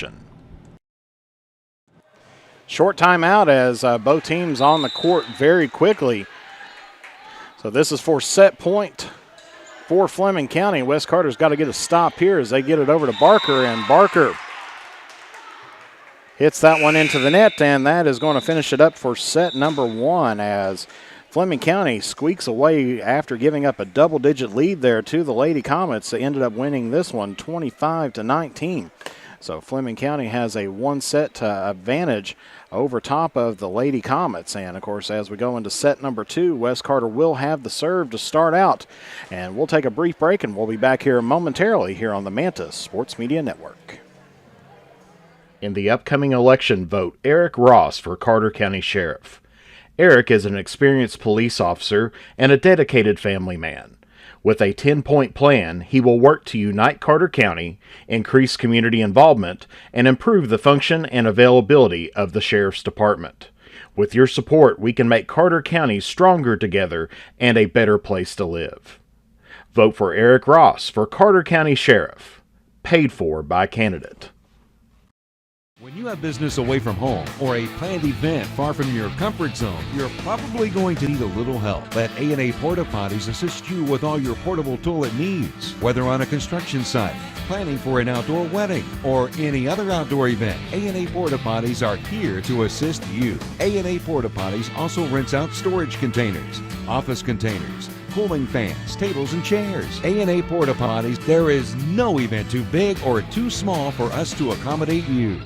Short timeout as both teams on the court very quickly. So this is for set point for Fleming County. West Carter's got to get a stop here as they get it over to Barker, and Barker hits that one into the net, and that is going to finish it up for set number 1 as Fleming County squeaks away after giving up a double-digit lead there to the Lady Comets. They ended up winning this one 25-19. So Fleming County has a 1-set advantage over top of the Lady Comets. And, of course, as we go into set number 2, West Carter will have the serve to start out. And we'll take a brief break, and we'll be back here momentarily here on the Manta Sports Media Network. In the upcoming election, vote Eric Ross for Carter County Sheriff. Eric is an experienced police officer and a dedicated family man. With a 10-point plan, he will work to unite Carter County, increase community involvement, and improve the function and availability of the Sheriff's Department. With your support, we can make Carter County stronger together and a better place to live. Vote for Eric Ross for Carter County Sheriff. Paid for by candidate. When you have business away from home or a planned event far from your comfort zone, you're probably going to need a little help. Let A&A Porta Potties assist you with all your portable toilet needs. Whether on a construction site, planning for an outdoor wedding, or any other outdoor event, A&A Porta Potties are here to assist you. A&A Porta Potties also rents out storage containers, office containers, cooling fans, tables, and chairs. A&A Porta Potties, there is no event too big or too small for us to accommodate you.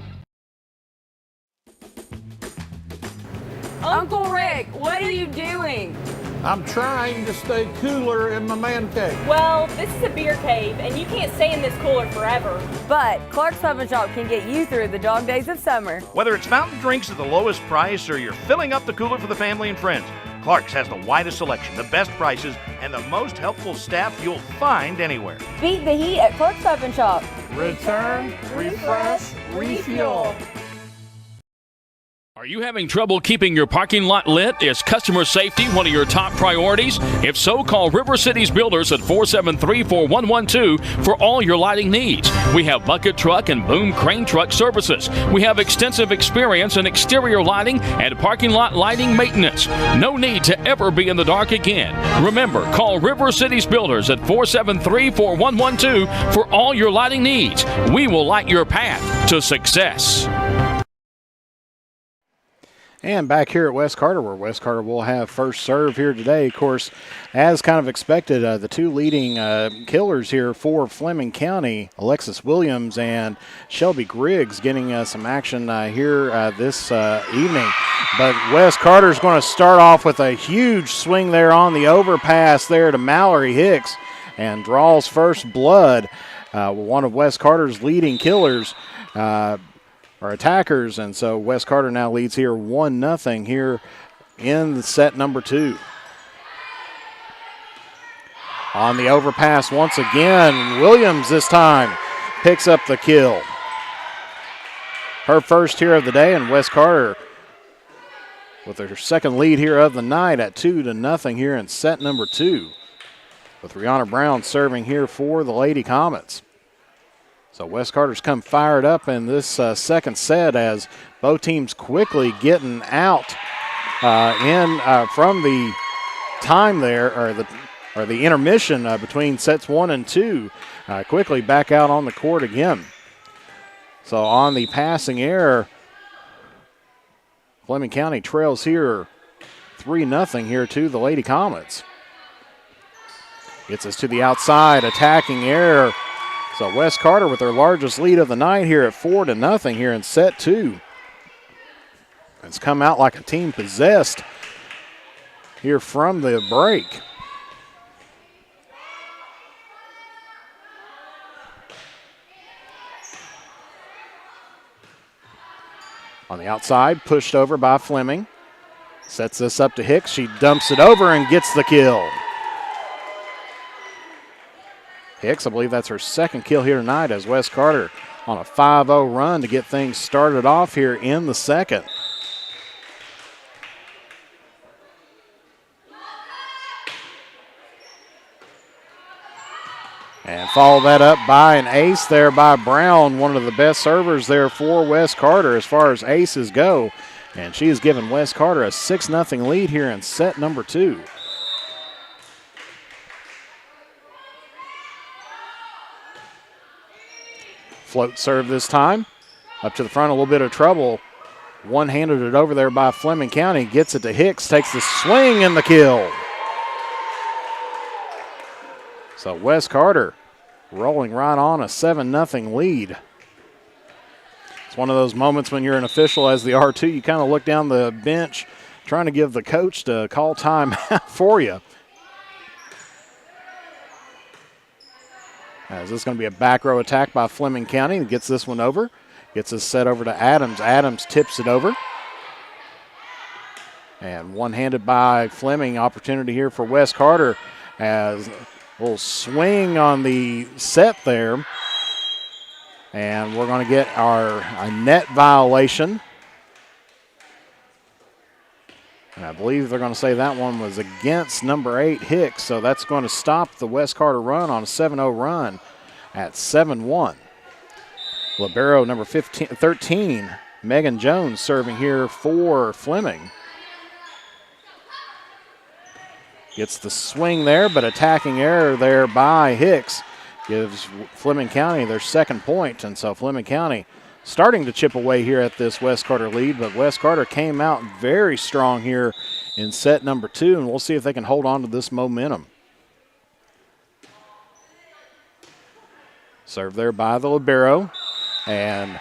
Uncle Rick, what are you doing? I'm trying to stay cooler in my man cave. Well, this is a beer cave, and you can't stay in this cooler forever. But Clark's Pub & Shop can get you through the dog days of summer. Whether it's fountain drinks at the lowest price or you're filling up the cooler for the family and friends, Clark's has the widest selection, the best prices, and the most helpful staff you'll find anywhere. Beat the heat at Clark's Pub & Shop. Return, refresh, refuel. Are you having trouble keeping your parking lot lit? Is customer safety one of your top priorities? If so, call River Cities Builders at 473-4112 for all your lighting needs. We have bucket truck and boom crane truck services. We have extensive experience in exterior lighting and parking lot lighting maintenance. No need to ever be in the dark again. Remember, call River Cities Builders at 473-4112 for all your lighting needs. We will light your path to success. And back here at West Carter, where West Carter will have first serve here today. Of course, as kind of expected, the two leading killers here for Fleming County, Alexis Williams and Shelby Griggs, getting some action here this evening. But West Carter's going to start off with a huge swing there on the overpass there to Mallory Hicks. and draws first blood. One of West Carter's leading killers or attackers, and so West Carter now leads here 1-0 here in the set number 2. On the overpass once again, Williams this time picks up the kill. Her first here of the day, and West Carter with their second lead here of the night at 2-0 here in set number 2. With Rihanna Brown serving here for the Lady Comets. So West Carter's come fired up in this second set as both teams quickly getting out from the time there, or the intermission between sets 1 and 2, quickly back out on the court again. So on the passing error, Fleming County trails here 3-0 here to the Lady Comets. Gets us to the outside, attacking error. So West Carter with their largest lead of the night here at 4-0 here in set 2. It's come out like a team possessed here from the break. On the outside, pushed over by Fleming. Sets this up to Hicks. She dumps it over and gets the kill. Hicks, I believe that's her second kill here tonight as West Carter on a 5-0 run to get things started off here in the second. And follow that up by an ace there by Brown, one of the best servers there for West Carter as far as aces go. And she has given West Carter a 6-0 lead here in set number 2. Float serve this time. Up to the front, a little bit of trouble. One-handed it over there by Fleming County. Gets it to Hicks, takes the swing and the kill. So West Carter rolling right on a 7-0 lead. It's one of those moments when you're an official as the R2, you kind of look down the bench trying to give the coach to call time for you. As this is going to be a back row attack by Fleming County. Gets this one over. Gets this set over to Adams. Adams tips it over. And one-handed by Fleming. Opportunity here for West Carter as a little swing on the set there. And we're going to get a net violation. And I believe they're going to say that one was against number 8, Hicks. So that's going to stop the West Carter run on a 7-0 run at 7-1. Libero number 13, Megan Jones serving here for Fleming. Gets the swing there, but attacking error there by Hicks gives Fleming County their second point. And so Fleming County starting to chip away here at this West Carter lead, but West Carter came out very strong here in set number 2, and we'll see if they can hold on to this momentum. Serve there by the libero, and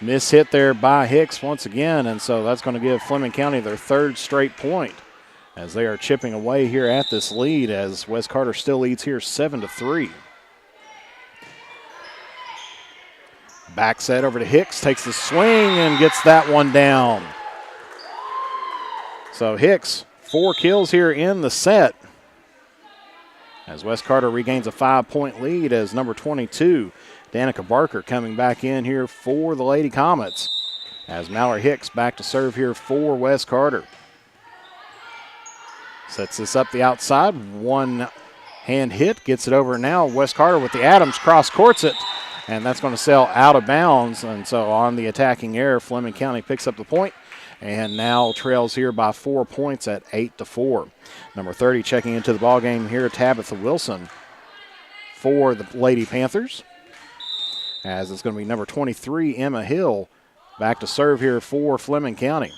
miss hit there by Hicks once again, and so that's going to give Fleming County their third straight point as they are chipping away here at this lead as West Carter still leads here 7-3. Back set over to Hicks, takes the swing and gets that one down. So Hicks, 4 kills here in the set as West Carter regains a 5-point lead as number 22, Danica Barker, coming back in here for the Lady Comets as Mallory Hicks back to serve here for West Carter. Sets this up the outside, one hand hit, gets it over now. West Carter with the Adams cross courts it, and that's going to sail out of bounds. And so on the attacking error, Fleming County picks up the point and now trails here by 4 points at 8-4. Number 30 checking into the ballgame here, Tabitha Wilson for the Lady Panthers. As it's going to be number 23, Emma Hill, back to serve here for Fleming County.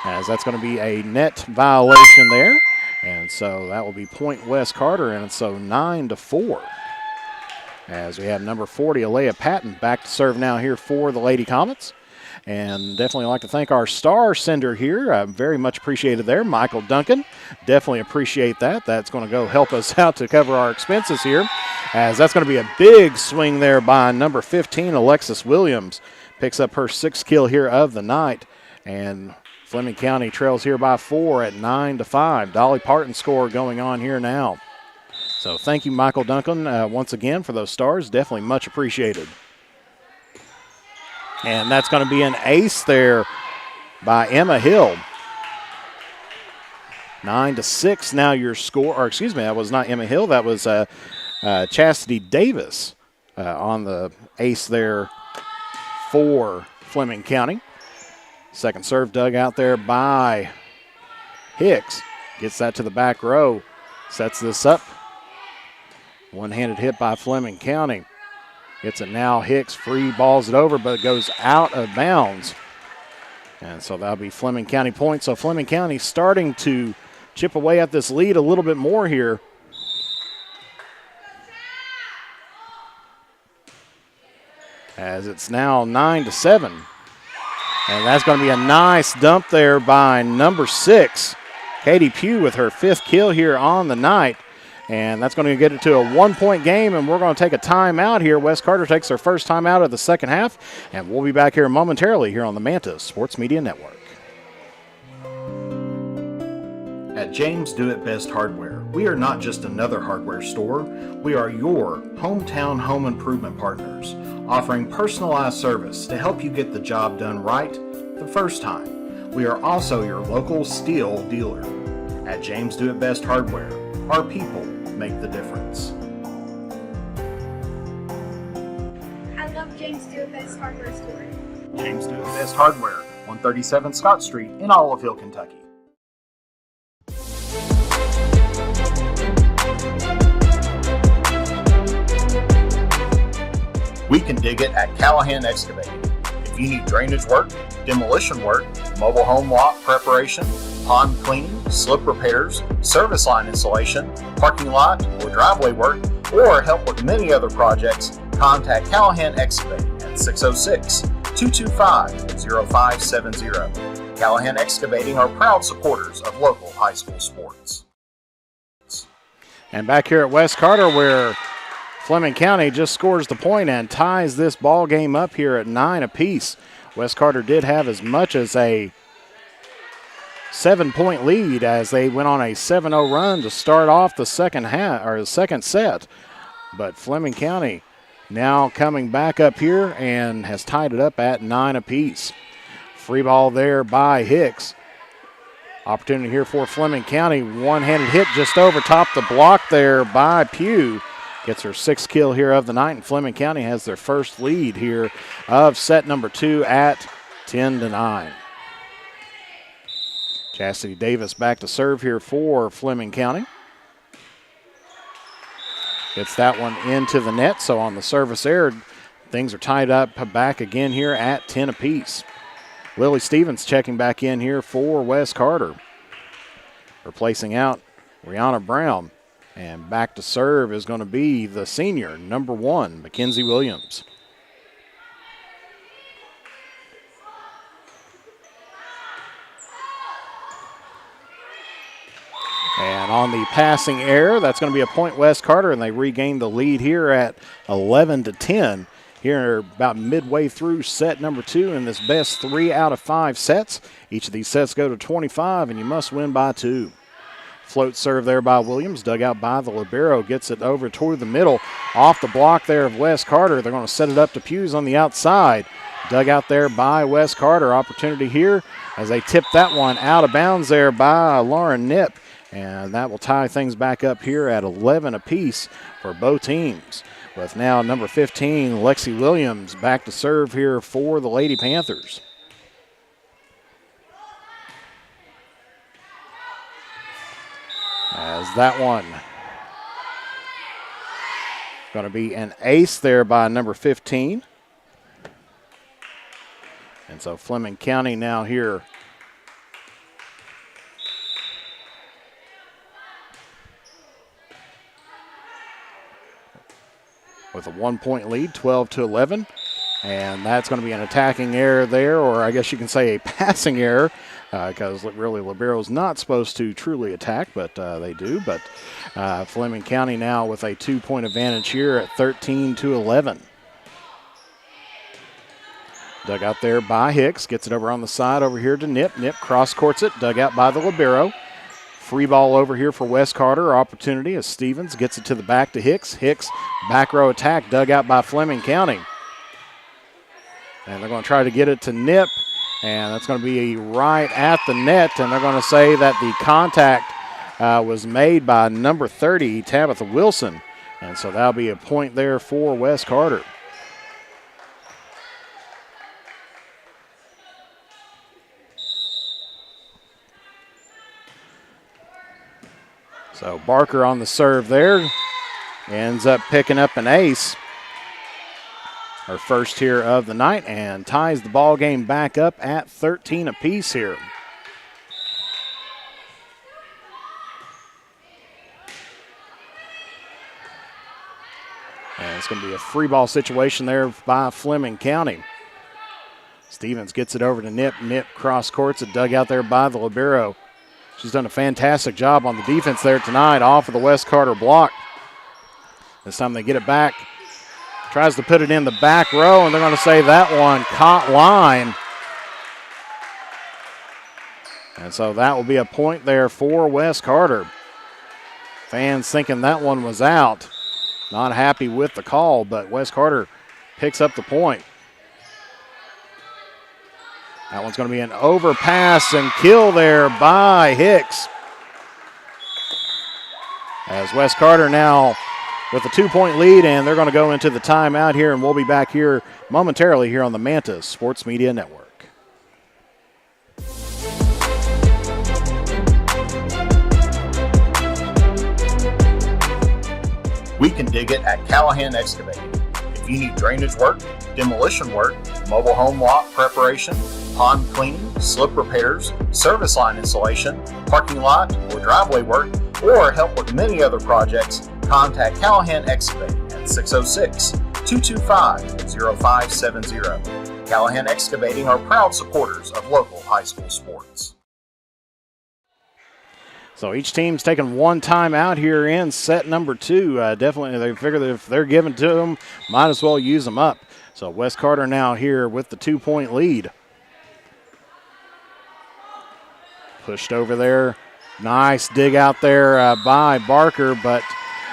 As that's going to be a net violation there. And so that will be point West Carter, and so 9-4. As we have number 40, Alea Patton, back to serve now here for the Lady Comets. And definitely like to thank our star sender here. Very much appreciated there, Michael Duncan. Definitely appreciate that. That's going to go help us out to cover our expenses here, as that's going to be a big swing there by number 15, Alexis Williams. Picks up her 6th kill here of the night. And Fleming County trails here by 4 at 9-5. Dolly Parton score going on here now. So thank you, Michael Duncan, once again for those stars. Definitely much appreciated. And that's going to be an ace there by Emma Hill. 9-6 now your score. Or excuse me, that was not Emma Hill. That was Chastity Davis on the ace there for Fleming County. Second serve dug out there by Hicks. Gets that to the back row. Sets this up. One-handed hit by Fleming County. Gets it now. Hicks free balls it over, but it goes out of bounds. And so that'll be Fleming County points. So Fleming County starting to chip away at this lead a little bit more here. As it's now 9-7. And that's going to be a nice dump there by number 6, Katie Pugh, with her 5th kill here on the night. And that's going to get it to a 1-point game, and we're going to take a timeout here. West Carter takes their first timeout of the second half, and we'll be back here momentarily here on the Manta Sports Media Network. At James Do It Best Hardware, we are not just another hardware store. We are your hometown home improvement partners, offering personalized service to help you get the job done right the first time. We are also your local steel dealer. At James Do It Best Hardware, our people make the difference. I love James Do It Best Hardware Store. James Do It Best Hardware, 137 Scott Street in Olive Hill, Kentucky. We can dig it at Callahan Excavating. If you need drainage work, demolition work, mobile home lot preparation, pond cleaning, slip repairs, service line installation, parking lot or driveway work, or help with many other projects, contact Callahan Excavating at 606-225-0570. Callahan Excavating are proud supporters of local high school sports. And back here at West Carter, where Fleming County just scores the point and ties this ball game up here at 9 apiece. West Carter did have as much as a 7-point lead as they went on a 7-0 run to start off the second half or the second set. But Fleming County now coming back up here and has tied it up at 9 apiece. Free ball there by Hicks. Opportunity here for Fleming County. One-handed hit just over top the block there by Pugh. Gets her 6th kill here of the night, and Fleming County has their first lead here of set number 2 at 10-9. Chastity Davis back to serve here for Fleming County. Gets that one into the net, so on the service error, things are tied up back again here at 10 apiece. Lily Stevens checking back in here for West Carter. Replacing out Rihanna Brown. And back to serve is going to be the senior, number 1, Mackenzie Williams. And on the passing error, that's going to be a point West Carter, and they regain the lead here at 11-10. Here about midway through set number 2 in this best 3 out of 5 sets. Each of these sets go to 25, and you must win by 2. Float serve there by Williams, dug out by the libero, gets it over toward the middle. Off the block there of West Carter. They're going to set it up to Hughes on the outside. Dug out there by West Carter. Opportunity here as they tip that one out of bounds there by Lauren Knipp. And that will tie things back up here at 11 apiece for both teams. With now number 15, Lexi Williams, back to serve here for the Lady Panthers. As that one going to be an ace there by number 15. And so Fleming County now here with a 1-point lead, 12-11. And that's going to be an attacking error there, or I guess you can say a passing error, because really libero's not supposed to truly attack, but they do. But Fleming County now with a 2-point advantage here at 13-11. Dug out there by Hicks, gets it over on the side over here to Nip. Nip cross-courts it, dug out by the libero. Free ball over here for Wes Carter. Opportunity as Stevens gets it to the back to Hicks. Hicks, back row attack, dug out by Fleming County. And they're going to try to get it to Nip, and that's going to be right at the net, and they're going to say that the contact was made by number 30, Tabitha Wilson. And so that'll be a point there for Wes Carter. So Barker on the serve there, ends up picking up an ace. Her first here of the night, and ties the ball game back up at 13 apiece here. And it's going to be a free ball situation there by Fleming County. Stevens gets it over to Nip. Nip cross courts it, dug out there by the libero. She's done a fantastic job on the defense there tonight off of the Wes Carter block. This time they get it back. Tries to put it in the back row, and they're going to say that one caught line. And so that will be a point there for Wes Carter. Fans thinking that one was out. Not happy with the call, but Wes Carter picks up the point. That one's going to be an overpass and kill there by Hicks. As Wes Carter now with a 2-point lead, and they're going to go into the timeout here, and we'll be back here momentarily here on the Manta Sports Media Network. We can dig it at Callahan Excavating. If you need drainage work, demolition work, mobile home lot preparation, pond cleaning, slip repairs, service line installation, parking lot or driveway work, or help with many other projects, contact Callahan Excavating at 606-225-0570. Callahan Excavating are proud supporters of local high school sports. So each team's taking one time out here in set number 2. Definitely they figure that if they're given to them, might as well use them up. So Wes Carter now here with the 2-point lead. Pushed over there. Nice dig out there by Barker, but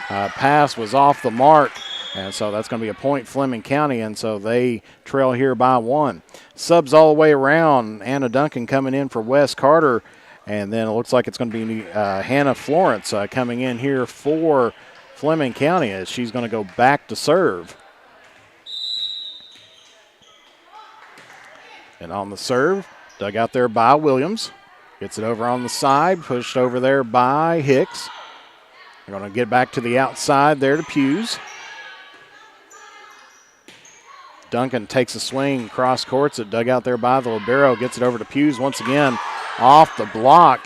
pass was off the mark. And so that's going to be a point Fleming County, and so they trail here by 1. Subs all the way around. Anna Duncan coming in for Wes Carter. And then it looks like it's going to be Hannah Florence coming in here for Fleming County as she's going to go back to serve. And on the serve, dug out there by Williams. Gets it over on the side, pushed over there by Hicks. They're going to get back to the outside there to Hughes. Duncan takes a swing, cross courts it, dug out there by the libero, gets it over to Hughes once again. Off the block.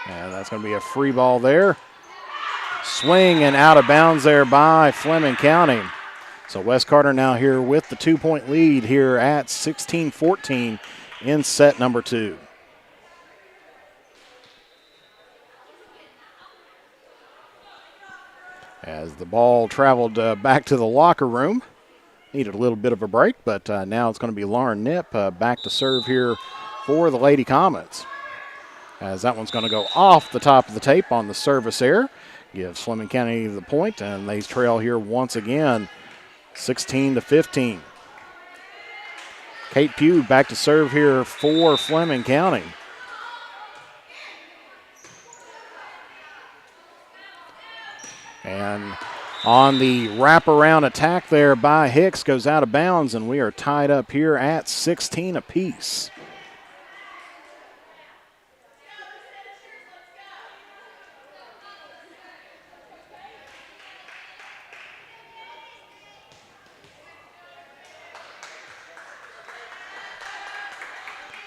And that's going to be a free ball there. Swing and out of bounds there by Fleming County. So Wes Carter now here with the 2-point lead here at 16-14 in set number 2. As the ball traveled back to the locker room. Needed a little bit of a break, but now it's going to be Lauren Nip back to serve here for the Lady Comets. As that one's going to go off the top of the tape on the service error. Gives Fleming County the point, and they trail here once again, 16-15. Kate Pugh back to serve here for Fleming County. And on the wraparound attack there by Hicks goes out of bounds, and we are tied up here at 16 apiece.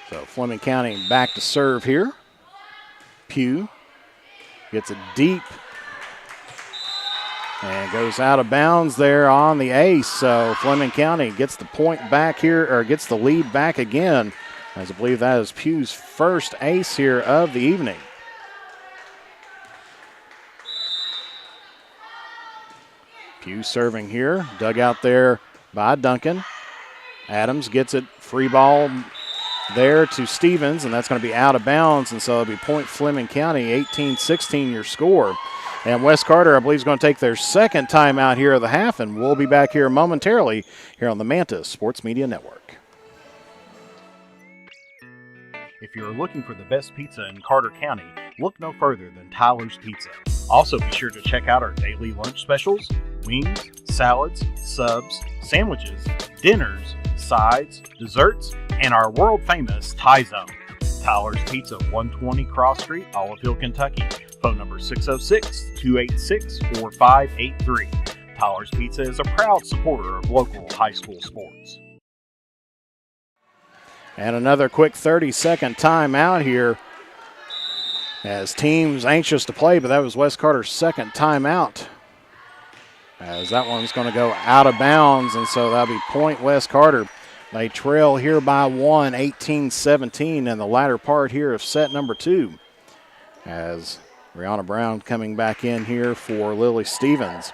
So Fleming County back to serve here. Pugh gets a deep And goes out of bounds there on the ace. So Fleming County gets the point back here, or gets the lead back again, as I believe that is Pugh's first ace here of the evening. Pugh serving here, dug out there by Duncan. Adams gets it, free ball there to Stevens, and that's going to be out of bounds, and so it'll be point Fleming County, 18-16 your score. And West Carter, I believe, is going to take their second timeout here of the half, and we'll be back here momentarily here on the Mantis Sports Media Network. If you're looking for the best pizza in Carter County, look no further than Tyler's Pizza. Also, be sure to check out our daily lunch specials, wings, salads, subs, sandwiches, dinners, sides, desserts, and our world-famous Thai Zone. Tyler's Pizza, 120 Cross Street, Olive Hill, Kentucky. Phone number 606-286-4583. Tyler's Pizza is a proud supporter of local high school sports. And another quick 30-second timeout here as teams anxious to play, but that was West Carter's second timeout, as that one's going to go out of bounds, and so that'll be point West Carter. They trail here by 1, 18-17 in the latter part here of set number 2, as Brianna Brown coming back in here for Lily Stevens.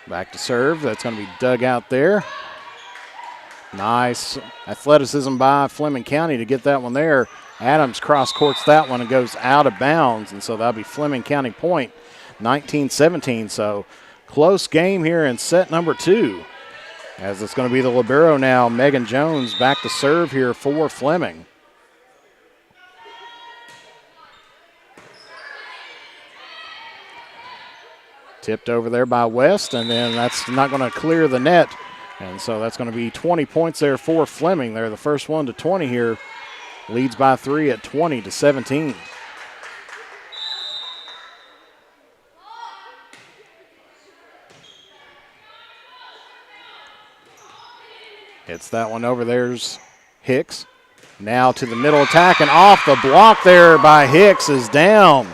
Back to serve. That's going to be dug out there. Nice athleticism by Fleming County to get that one there. Adams cross-courts that one and goes out of bounds, and so that'll be Fleming County point, 19-17. So close game here in set number 2, as it's going to be the libero now, Megan Jones, back to serve here for Fleming. Tipped over there by West, and then that's not going to clear the net. And so that's going to be 20 points there for Fleming. They're the first one to 20 here. Leads by 3 at 20-17. Hits that one over. There's Hicks. Now to the middle attack, and off the block there by Hicks is down.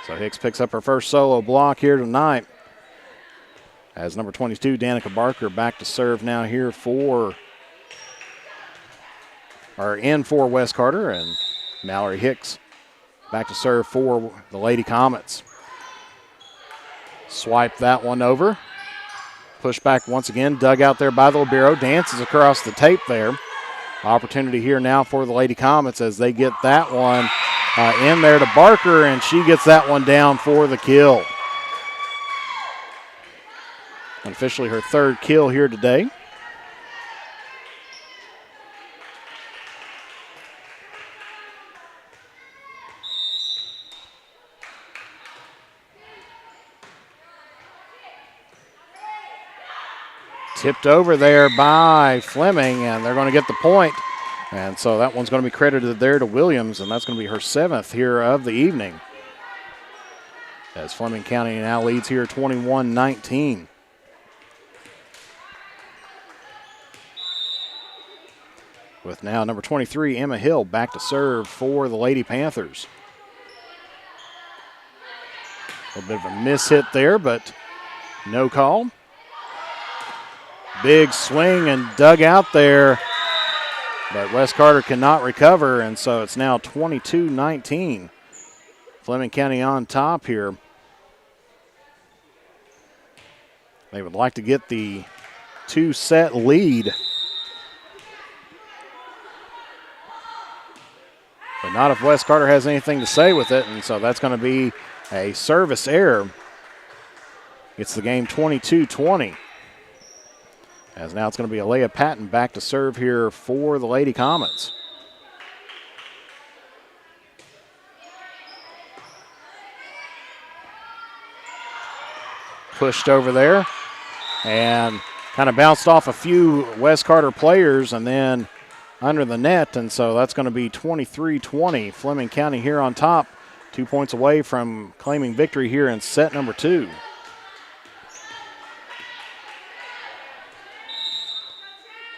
So Hicks picks up her first solo block here tonight. As number 22, Danica Barker, back to serve now here for West Carter, and Mallory Hicks back to serve for the Lady Comets. Swipe that one over. Push back once again, dug out there by the libero, dances across the tape there. Opportunity here now for the Lady Comets as they get that one in there to Barker, and she gets that one down for the kill. Officially her third kill here today. Tipped over there by Fleming, and they're going to get the point. And so that one's going to be credited there to Williams, and that's going to be her 7th here of the evening. As Fleming County now leads here 21-19. With now number 23, Emma Hill, back to serve for the Lady Panthers. A little bit of a miss hit there, but no call. Big swing and dug out there, but West Carter cannot recover, and so it's now 22-19. Fleming County on top here. They would like to get the 2-set lead, but not if West Carter has anything to say with it, and so that's going to be a service error. It's the game 22-20. As now it's going to be Alea Patton back to serve here for the Lady Comets. Pushed over there and kind of bounced off a few West Carter players and then under the net, and so that's going to be 23-20. Fleming County here on top 2 points away from claiming victory here in set number 2.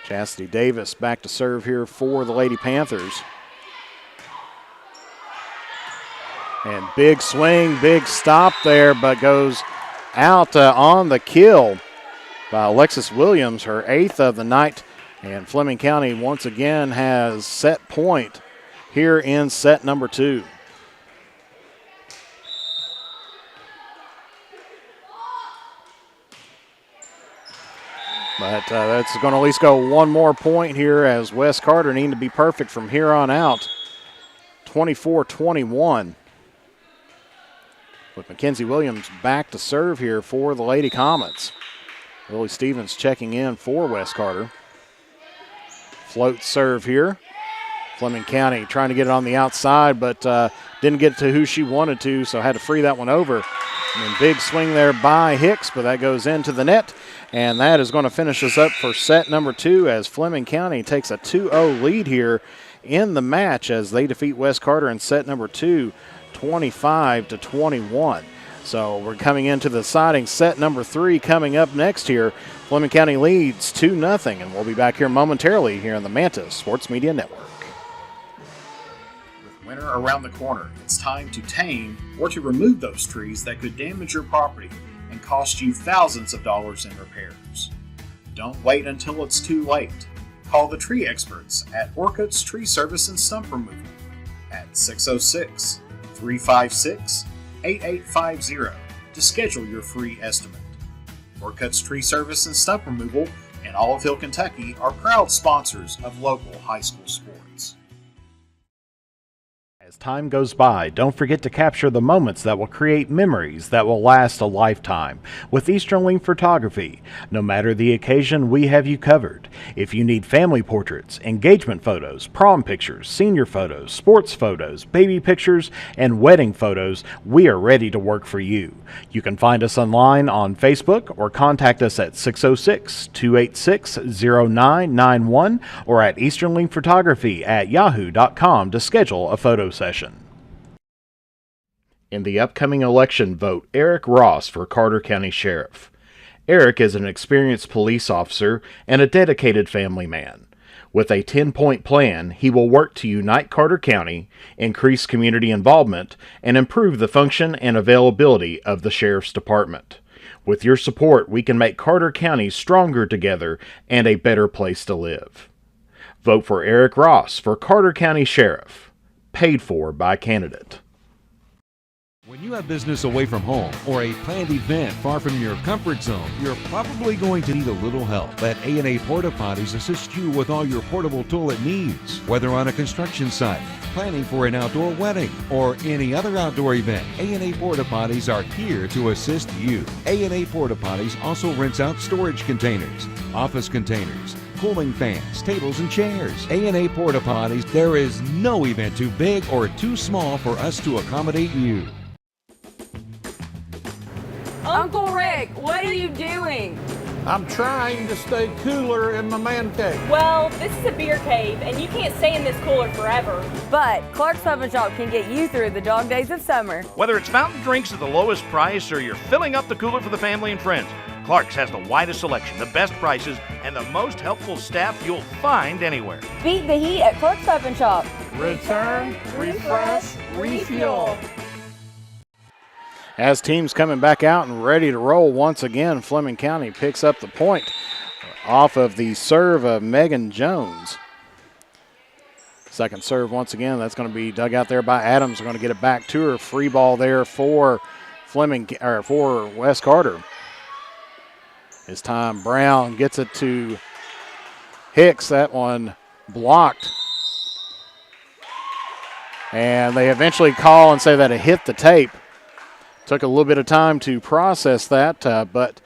Chastity Davis back to serve here for the Lady Panthers. And big swing, big stop there, but goes out on the kill by Alexis Williams, her 8th of the night. And Fleming County once again has set point here in set number 2. But that's going to at least go one more point here, as West Carter need to be perfect from here on out. 24-21. With Mackenzie Williams back to serve here for the Lady Comets. Willie Stevens checking in for West Carter. Float serve here. Fleming County trying to get it on the outside, but didn't get to who she wanted to, so had to free that one over. And then big swing there by Hicks, but that goes into the net. And that is going to finish us up for set number 2, as Fleming County takes a 2-0 lead here in the match as they defeat West Carter in set number 2, 25-21. So we're coming into the deciding set number 3 coming up next here. Fleming County leads 2-0, and we'll be back here momentarily here on the Mantis Sports Media Network. With winter around the corner, it's time to tame or to remove those trees that could damage your property and cost you thousands of dollars in repairs. Don't wait until it's too late. Call the tree experts at Orcutt's Tree Service and Stump Removal at 606-356-8850 to schedule your free estimate. Orcutt's Tree Service and Stump Removal in Olive Hill, Kentucky are proud sponsors of local high school sports. As time goes by, don't forget to capture the moments that will create memories that will last a lifetime with Eastern Wing Photography. No matter the occasion, we have you covered. If you need family portraits, engagement photos, prom pictures, senior photos, sports photos, baby pictures, and wedding photos, we are ready to work for you. You can find us online on Facebook or contact us at 606-286-0991 or at easternwingphotography@yahoo.com to schedule a photo session. In the upcoming election, vote Eric Ross for Carter County Sheriff. Eric is an experienced police officer and a dedicated family man. With a 10-point plan, he will work to unite Carter County, increase community involvement, and improve the function and availability of the Sheriff's Department. With your support, we can make Carter County stronger together and a better place to live. Vote for Eric Ross for Carter County Sheriff. Paid for by candidate. When you have business away from home or a planned event far from your comfort zone, you're probably going to need a little help. Let A&A Porta Potties assist you with all your portable toilet needs. Whether on a construction site, planning for an outdoor wedding, or any other outdoor event, A&A Porta Potties are here to assist you. A&A Porta Potties also rents out storage containers, office containers, cooling fans, tables, and chairs. A&A Porta Potties, there is no event too big or too small for us to accommodate you. Uncle Rick, what are you doing? I'm trying to stay cooler in my man cave. Well, this is a beer cave, and you can't stay in this cooler forever. But Clark's Pub and Shop can get you through the dog days of summer. Whether it's fountain drinks at the lowest price or you're filling up the cooler for the family and friends, Clark's has the widest selection, the best prices, and the most helpful staff you'll find anywhere. Beat the heat at Clark's Pub and Shop. Return, refresh, refuel. As teams coming back out and ready to roll once again, Fleming County picks up the point off of the serve of Megan Jones. Second serve once again, that's going to be dug out there by Adams. We're going to get it back to her. Free ball there for for West Carter. This time Brown gets it to Hicks. That one blocked. And they eventually call and say that it hit the tape. Took a little bit of time to process that, but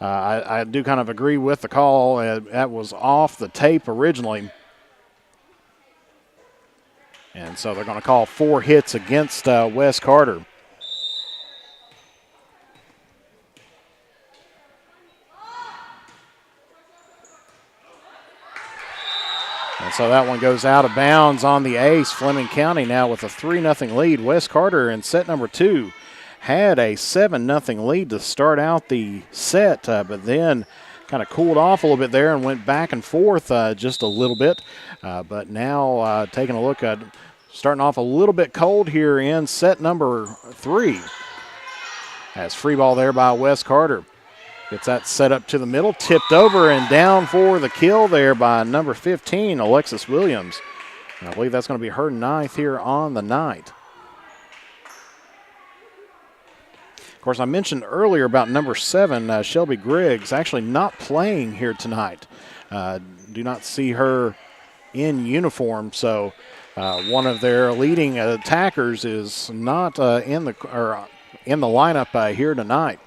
I do kind of agree with the call. That was off the tape originally. And so they're going to call 4 hits against West Carter. And so that one goes out of bounds on the ace. Fleming County now with a 3-0 lead. Wes Carter in set number 2 had a 7-0 lead to start out the set, but then kind of cooled off a little bit there and went back and forth just a little bit. But now taking a look at starting off a little bit cold here in set number 3. As free ball there by Wes Carter. Gets that set up to the middle, tipped over and down for the kill there by number 15, Alexis Williams. And I believe that's going to be her 9th here on the night. Of course, I mentioned earlier about number 7, Shelby Griggs, actually not playing here tonight. Do not see her in uniform, so one of their leading attackers is not in the lineup here tonight.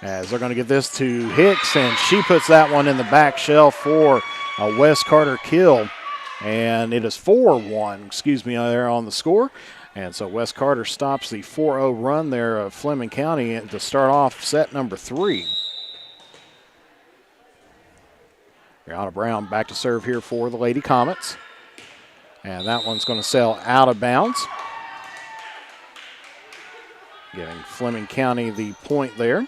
As they're going to get this to Hicks, and she puts that one in the back shelf for a Wes Carter kill. And it is 4-1, there on the score. And so Wes Carter stops the 4-0 run there of Fleming County to start off set number 3. Brianna Brown back to serve here for the Lady Comets. And that one's going to sail out of bounds. Giving Fleming County the point there.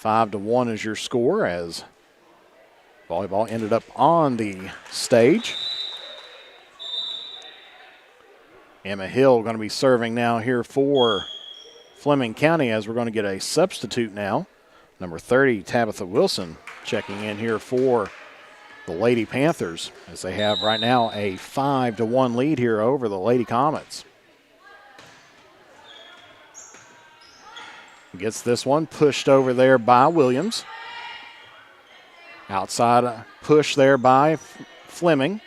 5-1 is your score as volleyball ended up on the stage. Emma Hill going to be serving now here for Fleming County as we're going to get a substitute now. Number 30, Tabitha Wilson, checking in here for the Lady Panthers as they have right now a 5-1 lead here over the Lady Comets. Gets this one pushed over there by Williams. Outside push there by Fleming.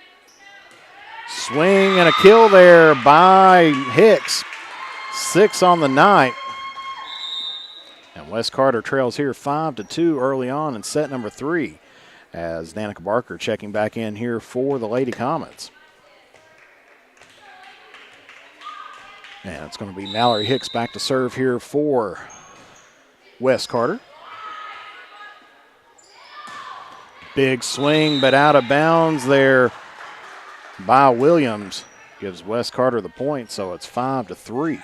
Swing and a kill there by Hicks. 6 on the night. And Wes Carter trails here 5-2 early on in set number 3 as Danica Barker checking back in here for the Lady Comets. And it's going to be Mallory Hicks back to serve here for Wes Carter. Big swing, but out of bounds there by Williams. Gives Wes Carter the point, so it's 5-3.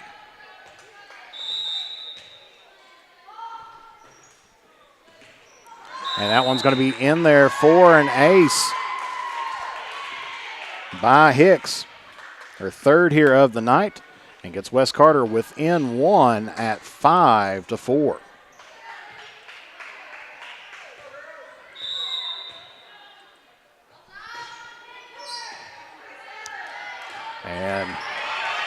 And that one's going to be in there for an ace by Hicks. Her 3rd here of the night, and gets Wes Carter within 1 at 5-4. And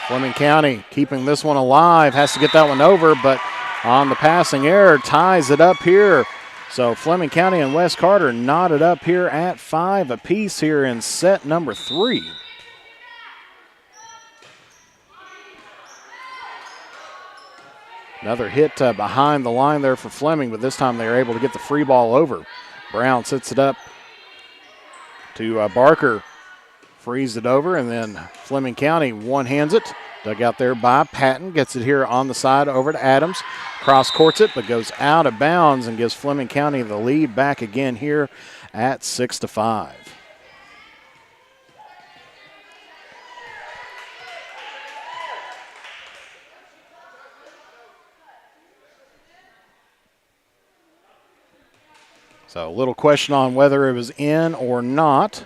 Fleming County keeping this one alive, has to get that one over, but on the passing error ties it up here. So Fleming County and Wes Carter knotted up here at 5 apiece here in set number 3. Another hit behind the line there for Fleming, but this time they were able to get the free ball over. Brown sets it up to Barker. Frees it over, and then Fleming County one-hands it. Dug out there by Patton. Gets it here on the side over to Adams. Cross courts it, but goes out of bounds and gives Fleming County the lead back again here at 6-5. So a little question on whether it was in or not.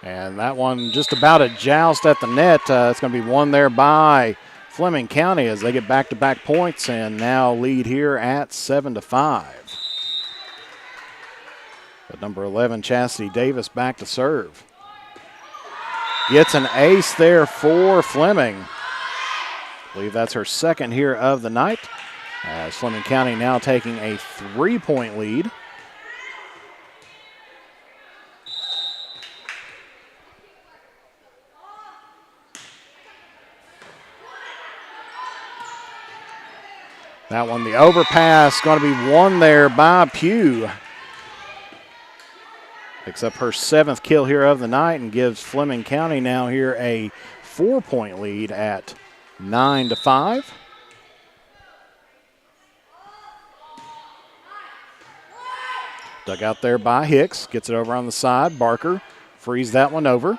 And that one just about a joust at the net. It's going to be won there by Fleming County as they get back-to-back points and now lead here at 7-5. But number 11, Chastity Davis, back to serve. Gets an ace there for Fleming. I believe that's her 2nd here of the night. As Fleming County now taking a 3-point lead. That one, the overpass, going to be won there by Pugh. Picks up her 7th kill here of the night and gives Fleming County now here a 4-point lead at 9-5. Dug out there by Hicks. Gets it over on the side. Barker frees that one over.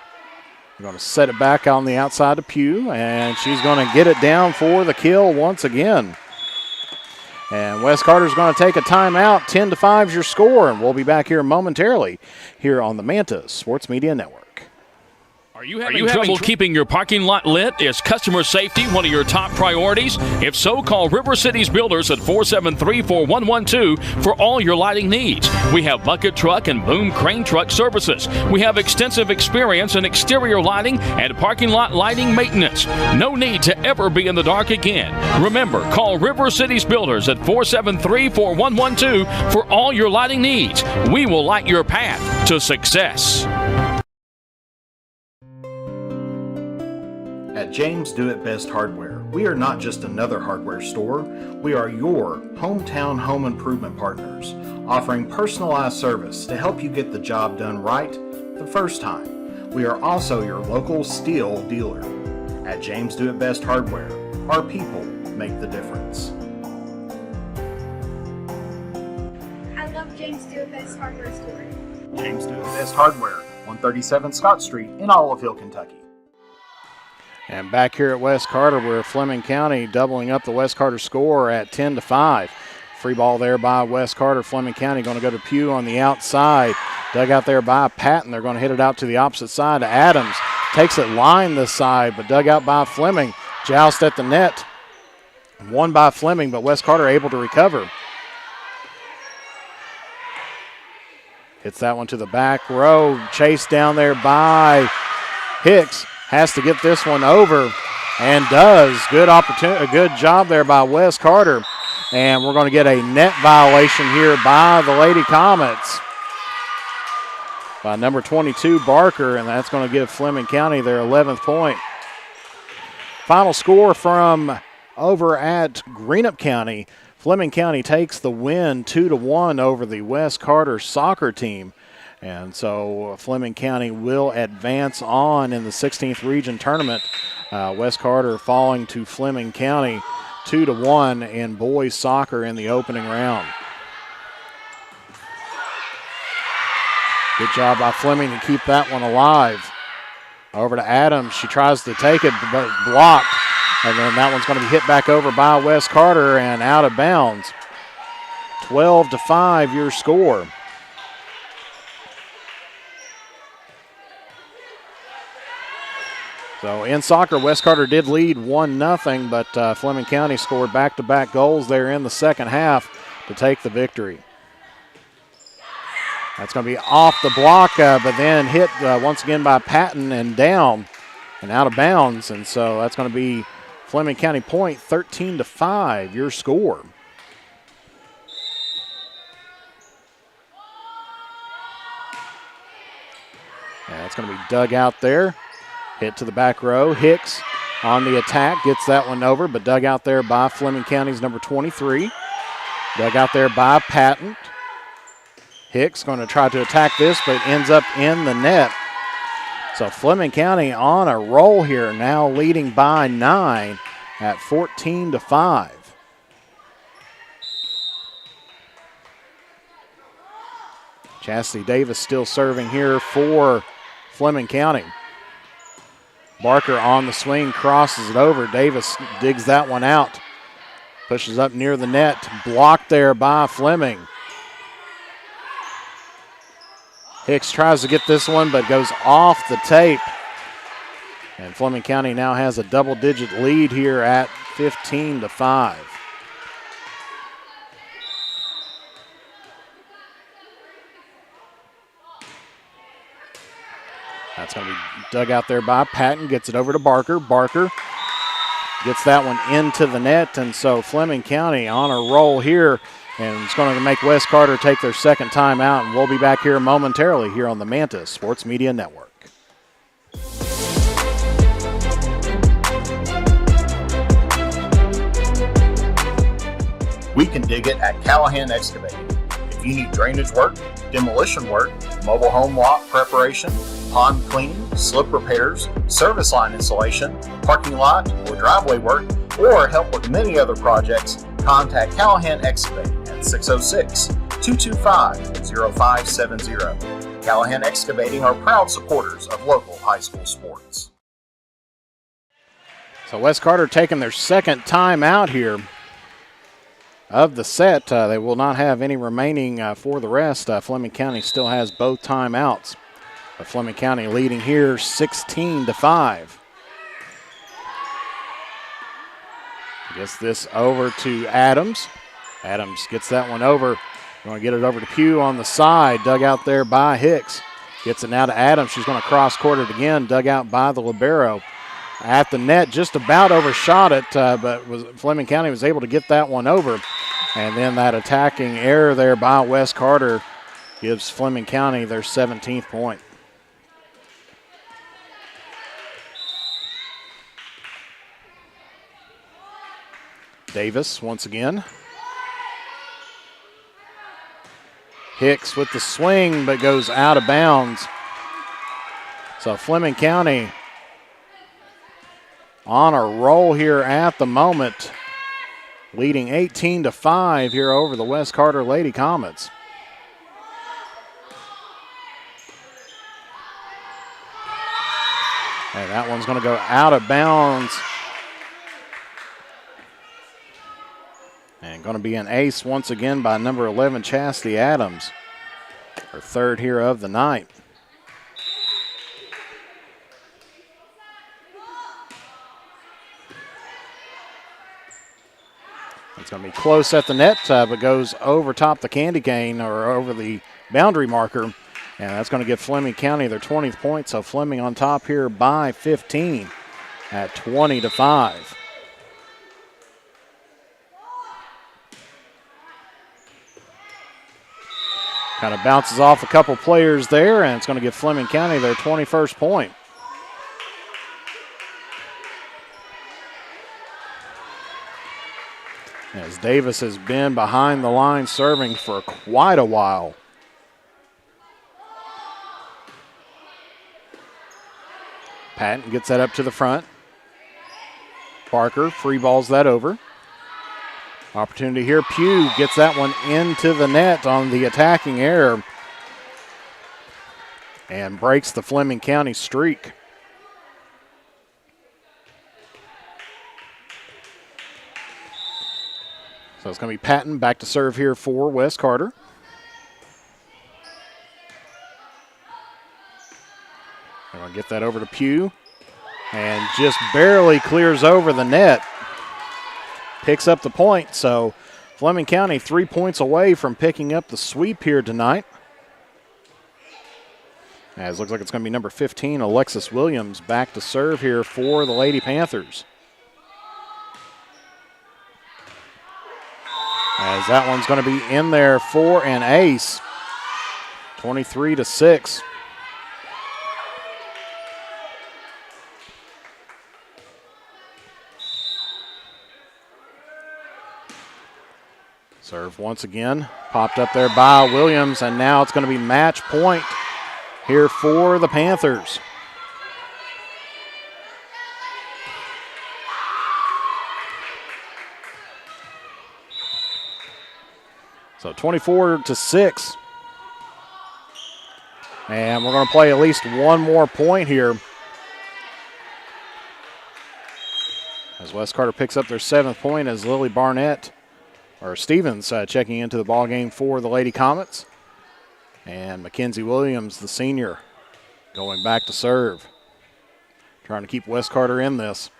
We're going to set it back on the outside to Pugh, and she's going to get it down for the kill once again. And Wes Carter's going to take a timeout. 10-5 is your score, and we'll be back here momentarily here on the Manta Sports Media Network. Are you having trouble keeping your parking lot lit? Is customer safety one of your top priorities? If so, call River Cities Builders at 473-4112 for all your lighting needs. We have bucket truck and boom crane truck services. We have extensive experience in exterior lighting and parking lot lighting maintenance. No need to ever be in the dark again. Remember, call River Cities Builders at 473-4112 for all your lighting needs. We will light your path to success. At James Do It Best Hardware, we are not just another hardware store, we are your hometown home improvement partners, offering personalized service to help you get the job done right the first time. We are also your local steel dealer. At James Do It Best Hardware, our people make the difference. I love James Do It Best Hardware store. James Do It Best Hardware, 137 Scott Street in Olive Hill, Kentucky. And back here at West Carter, we're Fleming County doubling up the West Carter score at 10-5. Free ball there by West Carter. Fleming County going to go to Pugh on the outside. Dug out there by Patton. They're going to hit it out to the opposite side to Adams. Takes it line this side, but dug out by Fleming. Joust at the net. Won by Fleming, but West Carter able to recover. Hits that one to the back row. Chased down there by Hicks. Has to get this one over and does. Good opportunity, a good job there by Wes Carter. And we're going to get a net violation here by the Lady Comets by number 22, Barker, and that's going to give Fleming County their 11th point. Final score from over at Greenup County. Fleming County takes the win 2-1 over the West Carter soccer team. And so Fleming County will advance on in the 16th region tournament. West Carter falling to Fleming County 2-1 in boys soccer in the opening round. Good job by Fleming to keep that one alive. Over to Adams. She tries to take it, but blocked. And then that one's going to be hit back over by West Carter and out of bounds. 12-5 your score. So in soccer, West Carter did lead 1-0, but Fleming County scored back-to-back goals there in the second half to take the victory. That's going to be off the block, but then hit once again by Patton and down and out of bounds. And so that's going to be Fleming County point, 13-5, your score. And that's going to be dug out there. Hit to the back row. Hicks on the attack. Gets that one over, but dug out there by Fleming County's number 23. Dug out there by Patton. Hicks going to try to attack this, but ends up in the net. So Fleming County on a roll here, now leading by 9 at 14-5. Chastity Davis still serving here for Fleming County. Barker on the swing, crosses it over. Davis digs that one out. Pushes up near the net. Blocked there by Fleming. Hicks tries to get this one, but goes off the tape. And Fleming County now has a double-digit lead here at 15-5. That's going to be dug out there by Patton. Gets it over to Barker. Barker gets that one into the net. And so Fleming County on a roll here. And it's going to make West Carter take their second time out. And we'll be back here momentarily here on the Manta Sports Media Network. We can dig it at Callahan Excavating. If you need drainage work, demolition work, mobile home lot preparation, pond cleaning, slip repairs, service line installation, parking lot or driveway work, or help with many other projects, contact Callahan Excavating at 606 225-0570. Callahan Excavating are proud supporters of local high school sports. So West Carter taking their second time out here of the set. They will not have any remaining for the rest. Fleming County still has both timeouts. But Fleming County leading here 16-5. Gets this over to Adams. Adams gets that one over. Going to get it over to Pugh on the side. Dug out there by Hicks. Gets it now to Adams. She's going to cross-court it again. Dug out by the libero. At the net, just about overshot it, but Fleming County was able to get that one over. And then that attacking error there by West Carter gives Fleming County their 17th point. Davis once again. Hicks with the swing, but goes out of bounds. So Fleming County on a roll here at the moment, leading 18-5 here over the West Carter Lady Comets. And that one's going to go out of bounds. And going to be an ace once again by number 11, Chastity Adams. Her third here of the night. It's going to be close at the net, but goes over top the candy cane or over the boundary marker. And that's going to give Fleming County their 20th point. So Fleming on top here by 15 at 20-5. Kind of bounces off a couple players there, and it's going to give Fleming County their 21st point. As Davis has been behind the line serving for quite a while. Patton gets that up to the front. Barker free balls that over. Opportunity here. Pugh gets that one into the net on the attacking error and breaks the Fleming County streak. So it's going to be Patton back to serve here for West Carter. They're going to get that over to Pugh and just barely clears over the net. Picks up the point, so Fleming County 3 points away from picking up the sweep here tonight. As looks like it's going to be number 15, Alexis Williams, back to serve here for the Lady Panthers. As that one's going to be in there for an ace, 23-6. Serve once again, popped up there by Williams, and now it's going to be match point here for the Panthers. So 24-6. And we're going to play at least one more point here. As West Carter picks up their 7th point as Lily Barnett, or Stevens, checking into the ball game for the Lady Comets. And Mackenzie Williams, the senior, going back to serve. Trying to keep West Carter in this.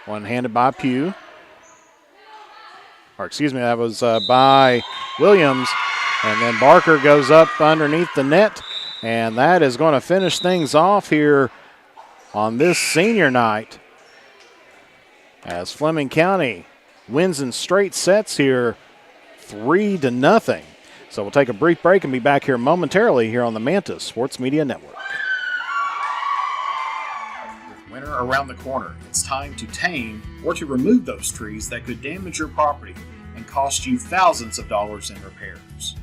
One handed by Pugh. Or excuse me, that was by Williams. And then Barker goes up underneath the net. And that is going to finish things off here on this senior night. As Fleming County wins in straight sets here, 3-0. So we'll take a brief break and be back here momentarily here on the Manta Sports Media Network. Winter around the corner, it's time to tame or to remove those trees that could damage your property and cost you thousands of dollars in repairs.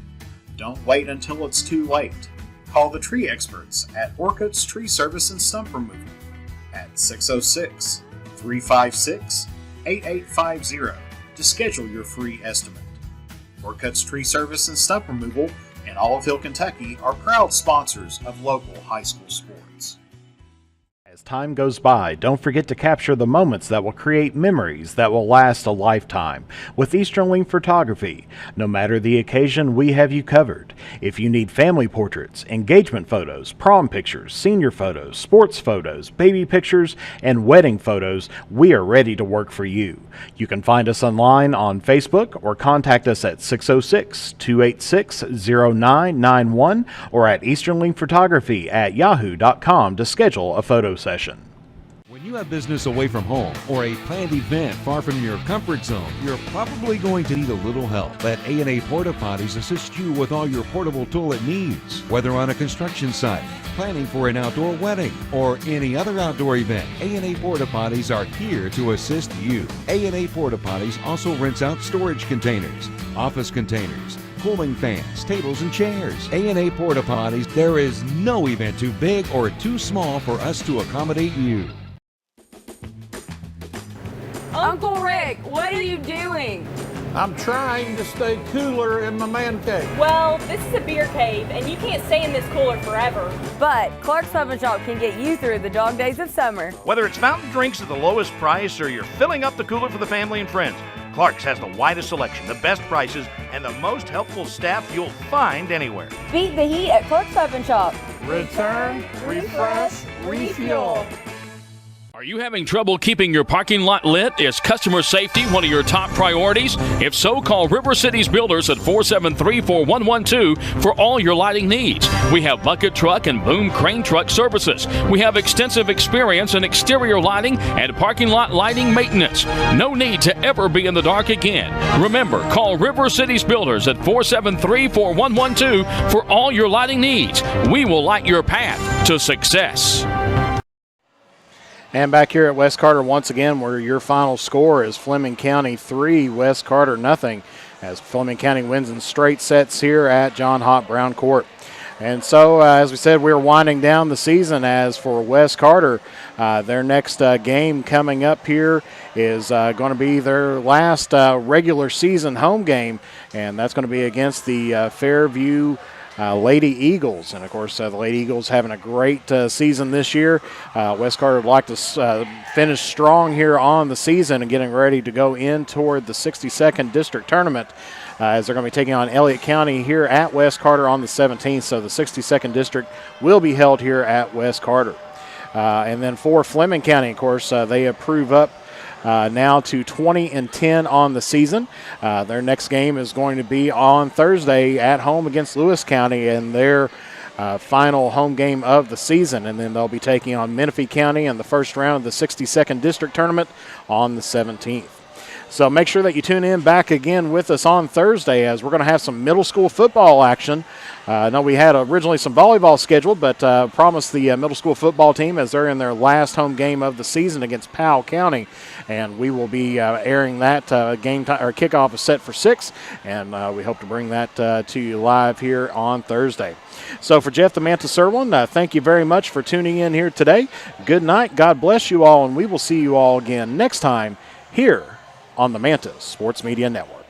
Don't wait until it's too late. Call the tree experts at Orcutt's Tree Service and Stump Removal at 606-356-8850 to schedule your free estimate. Orcutt's Tree Service and Stump Removal in Olive Hill, Kentucky are proud sponsors of local high school sports. As time goes by, don't forget to capture the moments that will create memories that will last a lifetime with Eastern Link Photography. No matter the occasion, we have you covered. If you need family portraits, engagement photos, prom pictures, senior photos, sports photos, baby pictures, and wedding photos, we are ready to work for you. You can find us online on Facebook or contact us at 606-286-0991 or at easternlinkphotography@yahoo.com to schedule a photo session. When you have business away from home or a planned event far from your comfort zone, you're probably going to need a little help. Let A&A Porta Potties assist you with all your portable toilet needs. Whether on a construction site, planning for an outdoor wedding, or any other outdoor event, A&A Porta Potties are here to assist you. A&A Porta Potties also rents out storage containers, office containers, cooling fans, tables, and chairs. A&A Porta Potties, there is no event too big or too small for us to accommodate you. Uncle Rick, what are you doing? I'm trying to stay cooler in my man cave. Well, this is a beer cave, and you can't stay in this cooler forever. But Clark's Pub and Shop can get you through the dog days of summer. Whether it's fountain drinks at the lowest price or you're filling up the cooler for the family and friends, Clark's has the widest selection, the best prices, and the most helpful staff you'll find anywhere. Beat the heat at Clark's Pub and Shop. Return, refresh, refuel. Are you having trouble keeping your parking lot lit? Is customer safety one of your top priorities? If so, call River Cities Builders at 473-4112 for all your lighting needs. We have bucket truck and boom crane truck services. We have extensive experience in exterior lighting and parking lot lighting maintenance. No need to ever be in the dark again. Remember, call River Cities Builders at 473-4112 for all your lighting needs. We will light your path to success. And back here at West Carter once again, where your final score is Fleming County 3, West Carter nothing, as Fleming County wins in straight sets here at John Hott Brown Court. And so, as we said, we're winding down the season. As for West Carter, their next game coming up here is going to be their last regular season home game, and that's going to be against the Fairview Lady Eagles. And of course, the Lady Eagles having a great season this year. West Carter would like to finish strong here on the season and getting ready to go in toward the 62nd district tournament, as they're going to be taking on Elliott County here at West Carter on the 17th. So the 62nd district will be held here at West Carter. And then for Fleming County, of course, they approve up now to 20-10 on the season. Their next game is going to be on Thursday at home against Lewis County in their final home game of the season. And then they'll be taking on Menifee County in the first round of the 62nd district tournament on the 17th. So make sure that you tune in back again with us on Thursday, as we're going to have some middle school football action. I know we had originally some volleyball scheduled, but promised the middle school football team, as they're in their last home game of the season against Powell County, and we will be airing that game time, or kickoff is set for 6, and we hope to bring that to you live here on Thursday. So for Jeff the Manta Serwin, thank you very much for tuning in here today. Good night, God bless you all, and we will see you all again next time here on the Manta Sports Media Network.